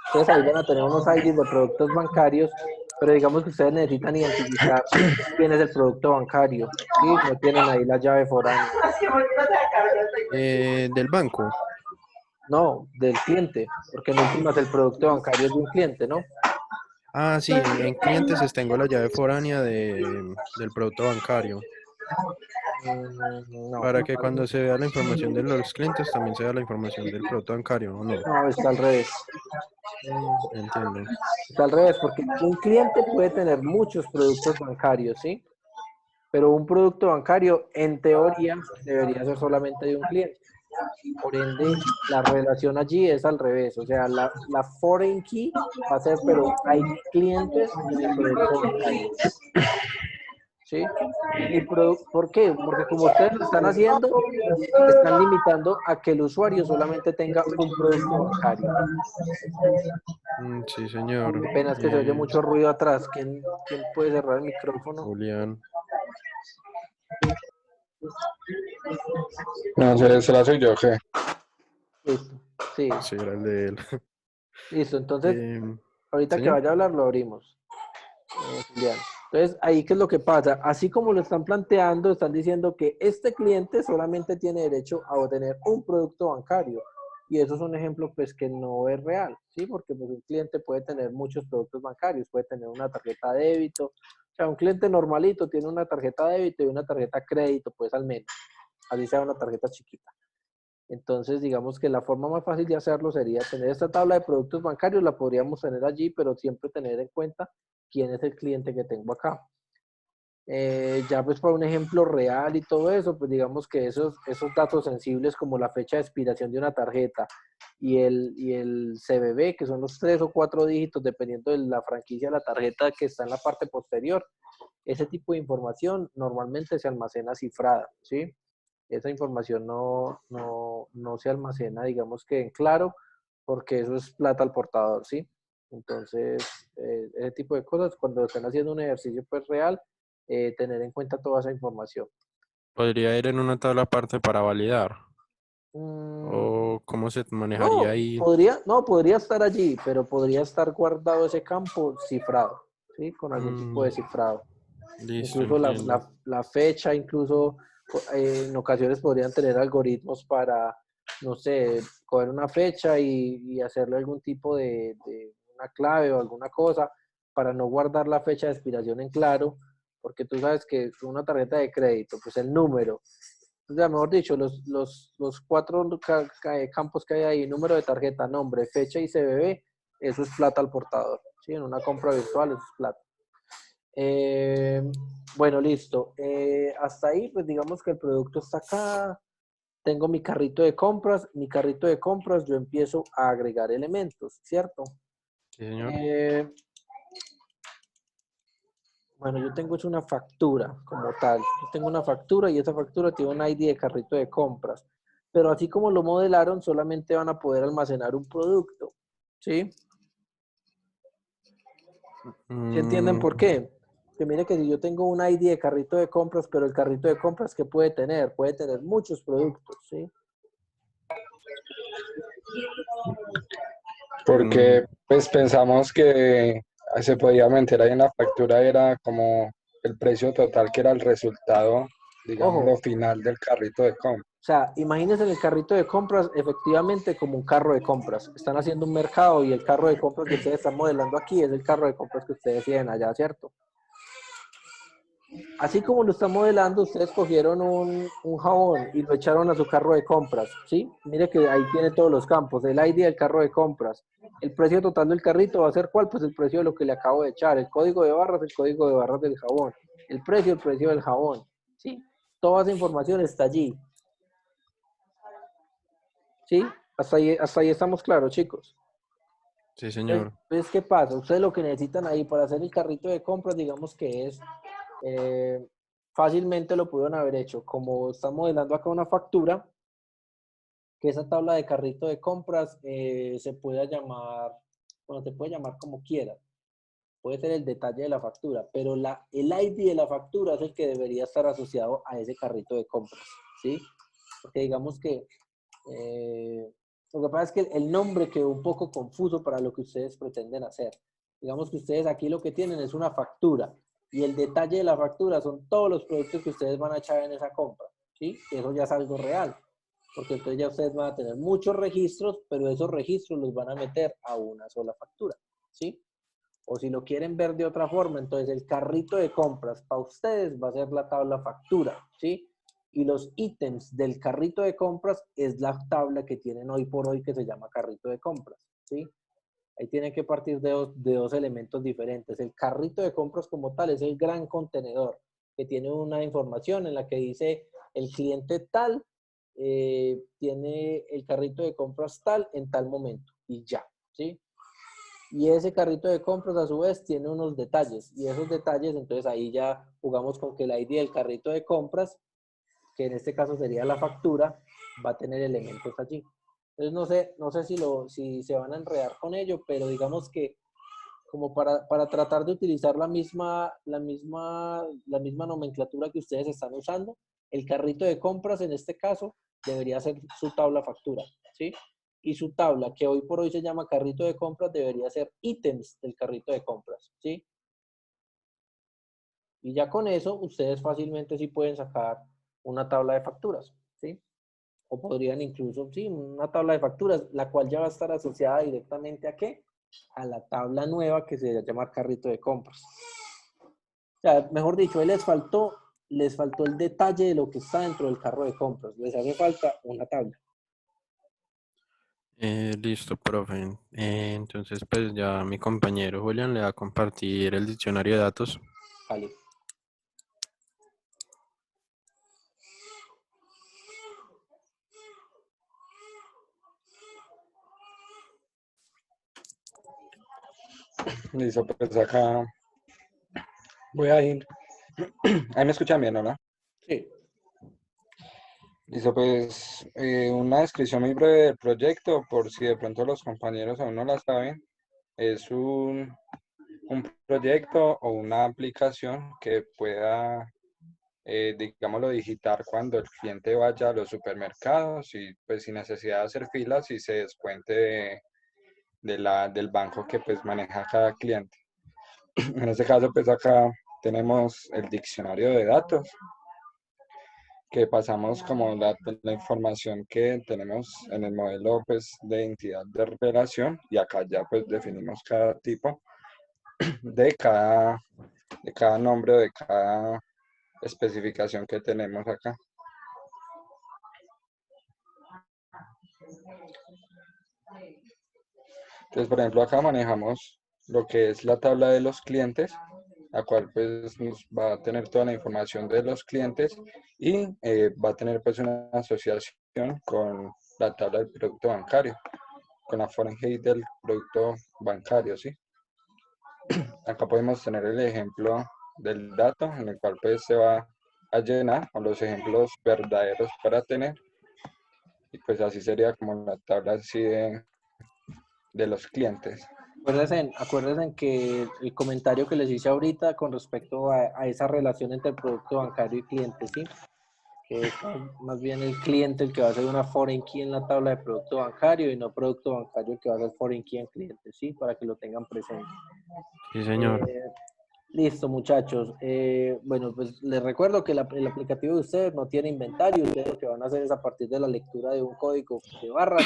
Ustedes ahí van a tener unos IDs de productos bancarios, pero digamos que ustedes necesitan identificar quién es el producto bancario, ¿sí? No tienen ahí la llave foránea. Del banco. No, del cliente, porque en últimas el producto bancario es de un cliente, ¿no? Ah, sí, en clientes tengo la llave foránea del producto bancario. No, Para que cuando se vea la información de los clientes también se vea la información del producto bancario, ¿o no? no, está al revés. Entiendo. Está al revés, porque un cliente puede tener muchos productos bancarios, ¿sí? Pero un producto bancario, en teoría, debería ser solamente de un cliente. Por ende, la relación allí es al revés. O sea, la foreign key va a ser, pero hay clientes en el producto bancario. ¿Sí? ¿Por qué? Porque como ustedes lo están haciendo, están limitando a que el usuario solamente tenga un producto bancario. Sí, señor. Apenas que se oye mucho ruido atrás. ¿Quién puede cerrar el micrófono? Julián. No sé, ¿se la soy yo o qué? Listo. Sí. Sí, era el de él. Listo. Entonces, ahorita que señor. vaya a hablar, lo abrimos. Julián. Entonces, ahí qué es lo que pasa. Así como lo están planteando, están diciendo que este cliente solamente tiene derecho a obtener un producto bancario. Y eso es un ejemplo, pues, que no es real, ¿sí? Porque pues, un cliente puede tener muchos productos bancarios, puede tener una tarjeta de débito. O sea, un cliente normalito tiene una tarjeta de débito y una tarjeta crédito, pues, al menos. Así sea una tarjeta chiquita. Entonces, digamos que la forma más fácil de hacerlo sería tener esta tabla de productos bancarios, la podríamos tener allí, pero siempre tener en cuenta quién es el cliente que tengo acá. Ya pues para un ejemplo real y todo eso, pues digamos que esos datos sensibles como la fecha de expiración de una tarjeta y el CBV, que son los 3 o 4 dígitos dependiendo de la franquicia de la tarjeta que está en la parte posterior, ese tipo de información normalmente se almacena cifrada, ¿sí? Esa información no se almacena, digamos que en claro, porque eso es plata al portador, ¿sí? Entonces, ese tipo de cosas, cuando están haciendo un ejercicio pues real, tener en cuenta toda esa información. ¿Podría ir en una tabla aparte para validar? Mm, ¿O cómo se manejaría ahí? podría estar allí, pero podría estar guardado ese campo cifrado, ¿sí? Con algún tipo de cifrado. Listo, Incluso entiendo. la fecha, incluso en ocasiones podrían tener algoritmos para, no sé, coger una fecha y hacerle algún tipo de una clave o alguna cosa para no guardar la fecha de expiración en claro, porque tú sabes que una tarjeta de crédito, pues el número, o sea, mejor dicho, los 4 campos que hay ahí, número de tarjeta, nombre, fecha y CBV, eso es plata al portador, ¿sí? En una compra virtual eso es plata. Bueno, listo. Hasta ahí, pues digamos que el producto está acá. Tengo mi carrito de compras. Mi carrito de compras, yo empiezo a agregar elementos, ¿cierto? Sí, señor. Bueno, yo tengo es una factura como tal. Yo tengo una factura y esa factura tiene un ID de carrito de compras. Pero así como lo modelaron, solamente van a poder almacenar un producto, ¿sí? ¿Sí entienden por qué? Que mire que si yo tengo un ID de carrito de compras, pero el carrito de compras, ¿qué puede tener? Puede tener muchos productos, ¿sí? Porque pues pensamos que se podía meter ahí en la factura, era como el precio total, que era el resultado, digamos, Ojo, lo final del carrito de compra. o sea, imagínense el carrito de compras efectivamente como un carro de compras. Están haciendo un mercado y el carro de compras que ustedes están modelando aquí es el carro de compras que ustedes tienen allá, ¿cierto? Así como lo está modelando, ustedes cogieron un jabón y lo echaron a su carro de compras, ¿sí? Mire que ahí tiene todos los campos, el ID del carro de compras. El precio total del carrito va a ser ¿cuál? Pues el precio de lo que le acabo de echar. El código de barras, el código de barras del jabón. El precio del jabón, ¿sí? Toda esa información está allí, ¿sí? Hasta ahí estamos claros, chicos. Sí, señor. Entonces, ¿qué pasa? Ustedes lo que necesitan ahí para hacer el carrito de compras, digamos que es, fácilmente lo pudieron haber hecho. Como están modelando acá una factura, que esa tabla de carrito de compras se pueda llamar, bueno, se puede llamar como quieras. Puede ser el detalle de la factura, pero el ID de la factura es el que debería estar asociado a ese carrito de compras, ¿sí? Porque digamos que lo que pasa es que el nombre quedó un poco confuso para lo que ustedes pretenden hacer. Digamos que ustedes aquí lo que tienen es una factura y el detalle de la factura son todos los productos que ustedes van a echar en esa compra, ¿sí? Eso ya es algo real, porque entonces ya ustedes van a tener muchos registros, pero esos registros los van a meter a una sola factura, ¿sí? O si lo quieren ver de otra forma, entonces el carrito de compras para ustedes va a ser la tabla factura, ¿sí? Y los ítems del carrito de compras es la tabla que tienen hoy por hoy que se llama carrito de compras, ¿sí? Ahí tienen que partir de dos elementos diferentes. El carrito de compras como tal es el gran contenedor que tiene una información en la que dice el cliente tal tiene el carrito de compras tal en tal momento y ya, ¿sí? Y ese carrito de compras a su vez tiene unos detalles y esos detalles entonces ahí ya jugamos con que el ID del carrito de compras, que en este caso sería la factura, va a tener elementos allí. Entonces no sé si se van a enredar con ello, pero digamos que como para tratar de utilizar la misma nomenclatura que ustedes están usando, el carrito de compras en este caso debería ser su tabla factura, ¿sí? Y su tabla, que hoy por hoy se llama carrito de compras, debería ser ítems del carrito de compras, ¿sí? Y ya con eso, ustedes fácilmente sí pueden sacar una tabla de facturas, ¿sí? O podrían incluso, sí, una tabla de facturas, la cual ya va a estar asociada directamente ¿a qué? A la tabla nueva que se llama carrito de compras. O sea, mejor dicho, a él les faltó el detalle de lo que está dentro del carro de compras. Les hace falta una tabla. Listo, profe. Entonces, pues ya mi compañero Julián le va a compartir el diccionario de datos. Vale. Listo, pues acá voy a ir. Ahí me escuchan bien, ¿no? Sí. Listo, pues una descripción muy breve del proyecto, por si de pronto los compañeros aún no la saben. Es un proyecto o una aplicación que pueda, digámoslo, digitar cuando el cliente vaya a los supermercados y pues sin necesidad de hacer filas y se descuente del banco que pues maneja cada cliente. En este caso, pues acá tenemos el diccionario de datos, que pasamos como la información que tenemos en el modelo pues, de identidad de revelación y acá ya pues definimos cada tipo de cada nombre, de cada especificación que tenemos acá. Entonces, por ejemplo, acá manejamos lo que es la tabla de los clientes, la cual pues nos va a tener toda la información de los clientes y va a tener pues una asociación con la tabla del producto bancario, con la foreign key del producto bancario, ¿sí? Acá podemos tener el ejemplo del dato en el cual pues se va a llenar con los ejemplos verdaderos para tener y pues así sería como la tabla así de los clientes. Acuérdense que el comentario que les hice ahorita con respecto a esa relación entre el producto bancario y cliente, ¿sí? Que es más bien el cliente el que va a hacer una foreign key en la tabla de producto bancario y no producto bancario el que va a hacer foreign key en cliente, ¿sí? Para que lo tengan presente. Sí, señor. Listo, muchachos. Bueno, pues les recuerdo que el aplicativo de ustedes no tiene inventario. Ustedes lo que van a hacer es a partir de la lectura de un código de barras,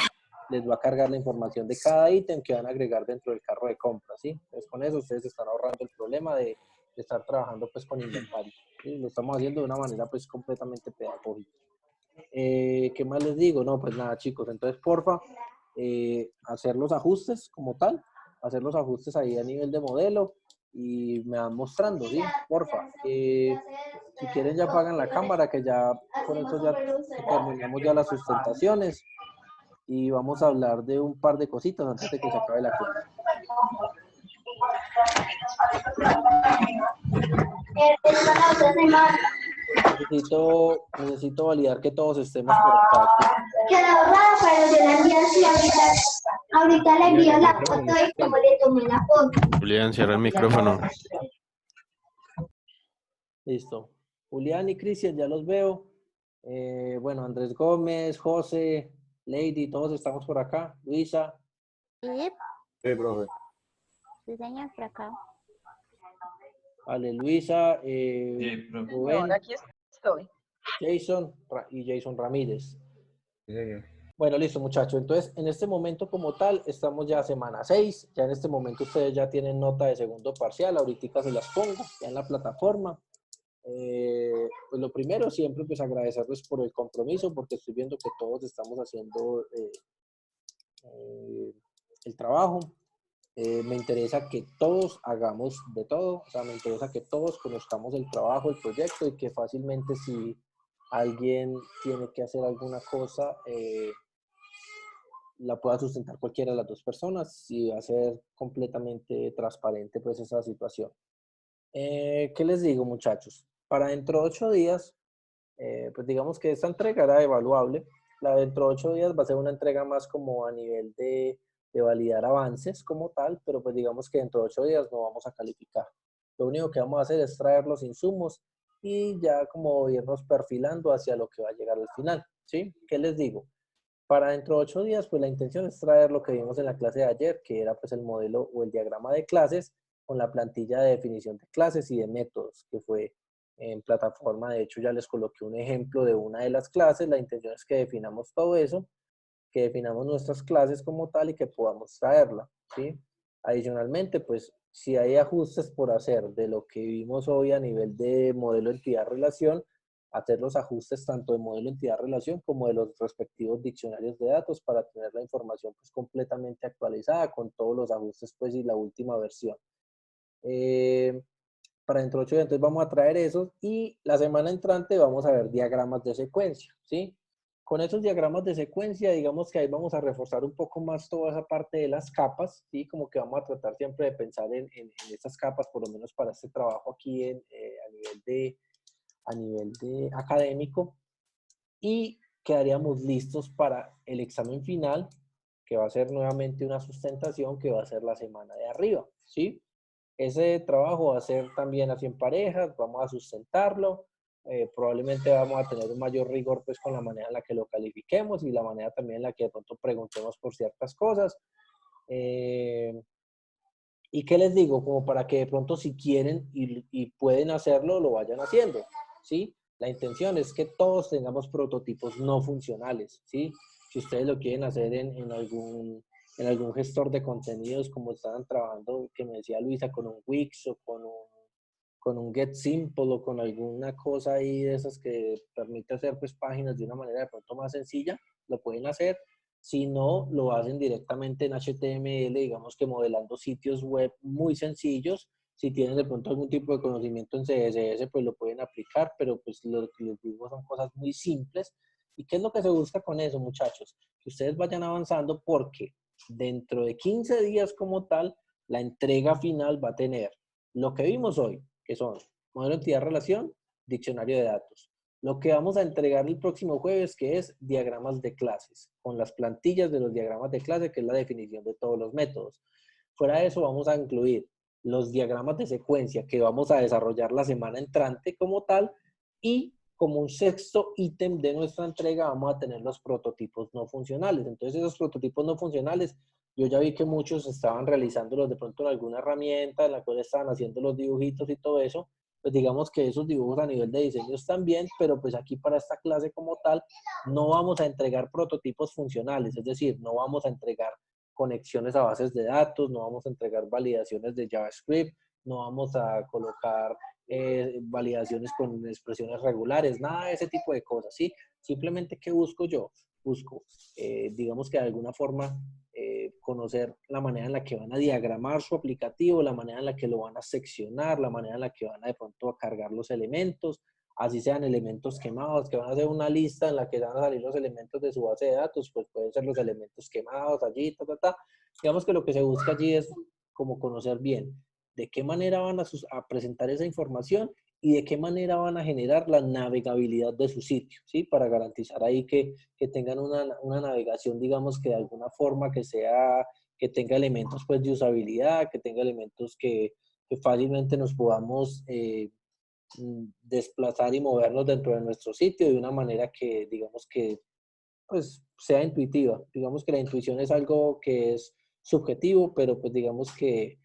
les va a cargar la información de cada ítem que van a agregar dentro del carro de compra, ¿sí? Entonces con eso ustedes están ahorrando el problema de estar trabajando pues con inventario. ¿sí? Lo estamos haciendo de una manera pues completamente pedagógica. ¿Qué más les digo? No, pues nada, chicos, entonces porfa, hacer los ajustes como tal, hacer los ajustes ahí a nivel de modelo y me van mostrando, ¿sí? Porfa. Si quieren ya apagan la cámara, que ya con eso ya terminamos ya las sustentaciones y vamos a hablar de un par de cositas antes de que se acabe la clase. Necesito validar que todos estemos por acá. Ahorita le envío la foto de cómo le tomé la foto. Julián, cierra el micrófono. Listo. Julián y Cristian, ya los veo. Bueno, Andrés Gómez, José, Lady, todos estamos por acá. Luisa. Sí, Sí, profe. sí, señor, por acá. Vale, Luisa, profe. Rubén, Aquí estoy. Jason y Jason Ramírez. Sí, señor. Bueno, listo, muchachos. Entonces, en este momento como tal, estamos ya semana 6. Ya en este momento ustedes ya tienen nota de segundo parcial. Ahorita se las pongo ya en la plataforma. Pues lo primero, siempre pues agradecerles por el compromiso, porque estoy viendo que todos estamos haciendo el trabajo. Me interesa que todos hagamos de todo, o sea, me interesa que todos conozcamos el trabajo, el proyecto, y que fácilmente si alguien tiene que hacer alguna cosa, la pueda sustentar cualquiera de las dos personas y va a ser completamente transparente pues esa situación. ¿Qué les digo, muchachos? Para dentro de 8 días, pues digamos que esta entrega era evaluable. La de dentro de 8 días va a ser una entrega más como a nivel de validar avances como tal, pero pues digamos que dentro de 8 días no vamos a calificar. Lo único que vamos a hacer es traer los insumos y ya como irnos perfilando hacia lo que va a llegar al final, ¿sí? ¿Qué les digo? Para dentro de 8 días, pues la intención es traer lo que vimos en la clase de ayer, que era pues el modelo o el diagrama de clases con la plantilla de definición de clases y de métodos, que fue en plataforma. De hecho, ya les coloqué un ejemplo de una de las clases. La intención es que definamos todo eso, que definamos nuestras clases como tal y que podamos traerla, ¿sí? Adicionalmente, pues si hay ajustes por hacer de lo que vimos hoy a nivel de modelo entidad-relación, hacer los ajustes tanto de modelo entidad-relación como de los respectivos diccionarios de datos para tener la información pues completamente actualizada con todos los ajustes pues y la última versión. Para dentro de 8 días entonces vamos a traer esos y la semana entrante vamos a ver diagramas de secuencia, ¿sí? Con esos diagramas de secuencia, digamos que ahí vamos a reforzar un poco más toda esa parte de las capas, ¿sí? Como que vamos a tratar siempre de pensar en estas capas, por lo menos para este trabajo aquí a nivel de académico, y quedaríamos listos para el examen final, que va a ser nuevamente una sustentación que va a ser la semana de arriba, ¿sí? Ese trabajo va a ser también así en parejas, vamos a sustentarlo, probablemente vamos a tener un mayor rigor pues con la manera en la que lo califiquemos y la manera también en la que de pronto preguntemos por ciertas cosas. ¿Y qué les digo? Como para que de pronto si quieren y pueden hacerlo, lo vayan haciendo, ¿sí? La intención es que todos tengamos prototipos no funcionales, ¿sí? Si ustedes lo quieren hacer en algún gestor de contenidos, como estaban trabajando, que me decía Luisa, con un Wix o con un Get Simple o con alguna cosa ahí de esas que permite hacer pues páginas de una manera de pronto más sencilla, lo pueden hacer. Si no, lo hacen directamente en HTML, digamos que modelando sitios web muy sencillos. Si tienen de pronto algún tipo de conocimiento en CSS, pues lo pueden aplicar, pero pues lo que les digo son cosas muy simples. ¿Y qué es lo que se busca con eso, muchachos? Que ustedes vayan avanzando porque dentro de 15 días como tal, la entrega final va a tener lo que vimos hoy, que son modelo entidad-relación, diccionario de datos. Lo que vamos a entregar el próximo jueves, que es diagramas de clases, con las plantillas de los diagramas de clase, que es la definición de todos los métodos. Fuera de eso, vamos a incluir los diagramas de secuencia que vamos a desarrollar la semana entrante como tal, y como un sexto ítem de nuestra entrega vamos a tener los prototipos no funcionales. Entonces, esos prototipos no funcionales, yo ya vi que muchos estaban realizándolos de pronto en alguna herramienta en la cual estaban haciendo los dibujitos y todo eso. Pues digamos que esos dibujos a nivel de diseño están bien, pero pues aquí para esta clase como tal no vamos a entregar prototipos funcionales, es decir, no vamos a entregar conexiones a bases de datos, no vamos a entregar validaciones de JavaScript, no vamos a colocar validaciones con expresiones regulares, nada de ese tipo de cosas, ¿sí? Simplemente, ¿qué busco yo? Busco, digamos que de alguna forma, conocer la manera en la que van a diagramar su aplicativo, la manera en la que lo van a seccionar, la manera en la que van a de pronto a cargar los elementos, así sean elementos quemados, que van a hacer una lista en la que van a salir los elementos de su base de datos, pues pueden ser los elementos quemados allí, Digamos que lo que se busca allí es como conocer bien de qué manera van a presentar esa información y de qué manera van a generar la navegabilidad de su sitio, ¿sí? Para garantizar ahí que tengan una navegación, digamos que de alguna forma que tenga elementos pues de usabilidad, que tenga elementos que fácilmente nos podamos desplazar y movernos dentro de nuestro sitio de una manera que, digamos que, pues, sea intuitiva. Digamos que la intuición es algo que es subjetivo, pero pues digamos que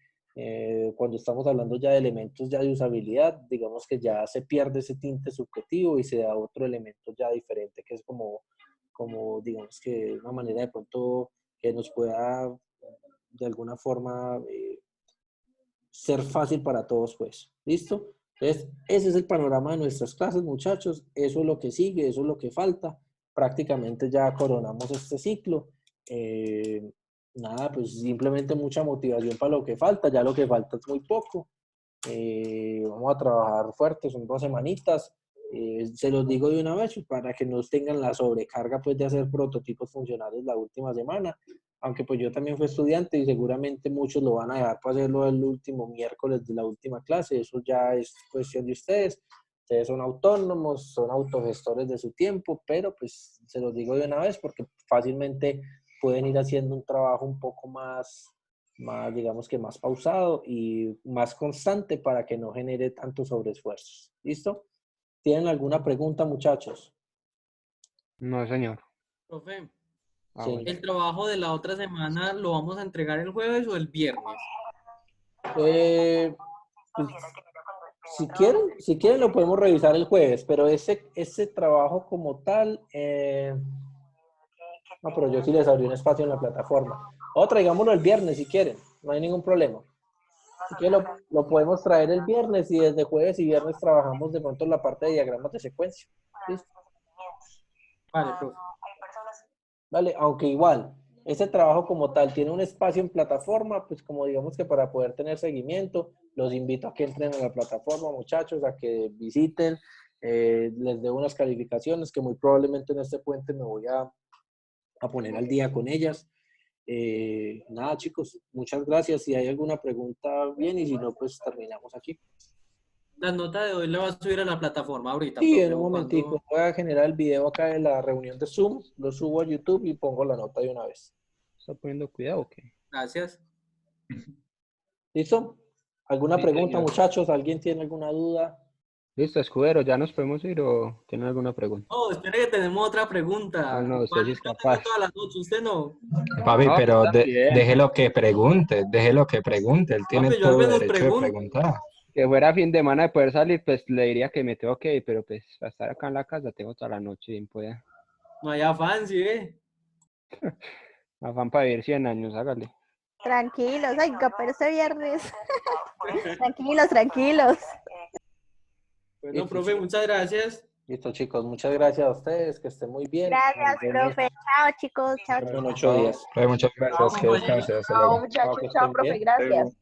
cuando estamos hablando ya de elementos ya de usabilidad, digamos que ya se pierde ese tinte subjetivo y se da otro elemento ya diferente, que es como digamos que una manera de pronto que nos pueda de alguna forma ser fácil para todos, pues. ¿Listo? Entonces, ese es el panorama de nuestras clases, muchachos. Eso es lo que sigue, eso es lo que falta. Prácticamente ya coronamos este ciclo. Nada, pues simplemente mucha motivación para lo que falta. Ya lo que falta es muy poco. Vamos a trabajar fuerte, son 2 semanitas. Se los digo de una vez para que no tengan la sobrecarga pues de hacer prototipos funcionales la última semana, aunque pues yo también fui estudiante y seguramente muchos lo van a dejar para hacerlo el último miércoles de la última clase. Eso ya es cuestión de ustedes. Ustedes son autónomos, son autogestores de su tiempo, pero pues se los digo de una vez porque fácilmente pueden ir haciendo un trabajo un poco más digamos que más pausado y más constante para que no genere tantos sobreesfuerzos. ¿Listo? ¿Tienen alguna pregunta, muchachos? No, señor. Profe, Ah, Sí. bueno. ¿el trabajo de la otra semana lo vamos a entregar el jueves o el viernes? Pues, si quieren lo podemos revisar el jueves, pero ese trabajo como tal, no, pero yo sí les abrí un espacio en la plataforma. O traigámoslo el viernes si quieren, no hay ningún problema. Así que lo podemos traer el viernes y desde jueves y viernes trabajamos de pronto en la parte de diagramas de secuencia. ¿Listo? Vale, profe. Vale, aunque igual, ese trabajo como tal tiene un espacio en plataforma, pues como digamos que para poder tener seguimiento, los invito a que entren a la plataforma, muchachos, a que visiten, les dé unas calificaciones que muy probablemente en este puente me voy a poner al día con ellas. Nada, chicos, muchas gracias. Si hay alguna pregunta, bien, y si no, pues terminamos aquí. La nota de hoy la va a subir a la plataforma ahorita, Sí, profe, en un ¿o momentico. cuándo? Voy a generar el video acá de la reunión de Zoom, lo subo a YouTube y pongo la nota de una vez. ¿Está poniendo cuidado o qué? Gracias. ¿Listo? ¿Alguna Sí, pregunta, señor. muchachos? ¿Alguien tiene alguna duda? Listo, escudero, ¿ya nos podemos ir o tienen alguna pregunta? Oh, espere que tenemos otra pregunta. Ah, no, usted sí es Yo tengo capaz. todas las noches, usted no. Papi, No, yo pero también. déjelo que pregunte, él tiene Papi, yo al todo menos derecho de pregunto. preguntar. Que fuera fin de semana de poder salir, pues le diría que me tengo que ir, pero pues para estar acá en la casa tengo toda la noche bien pueda. No hay afán, ¿sí ve? Afán para vivir 100 años, hágale. Tranquilos, oiga, pero este viernes. Tranquilos, tranquilos. Bueno, Listo, profe, chicos. muchas gracias. Listo, chicos. Muchas gracias a ustedes. Que estén muy bien. Gracias, Nos vemos profe. Chao, chicos. Chao, chicos. en 8 días. Muchas gracias, que compañeros. descanse, hasta Chao, luego. muchachos. Que Chao, estén profe. bien. Gracias.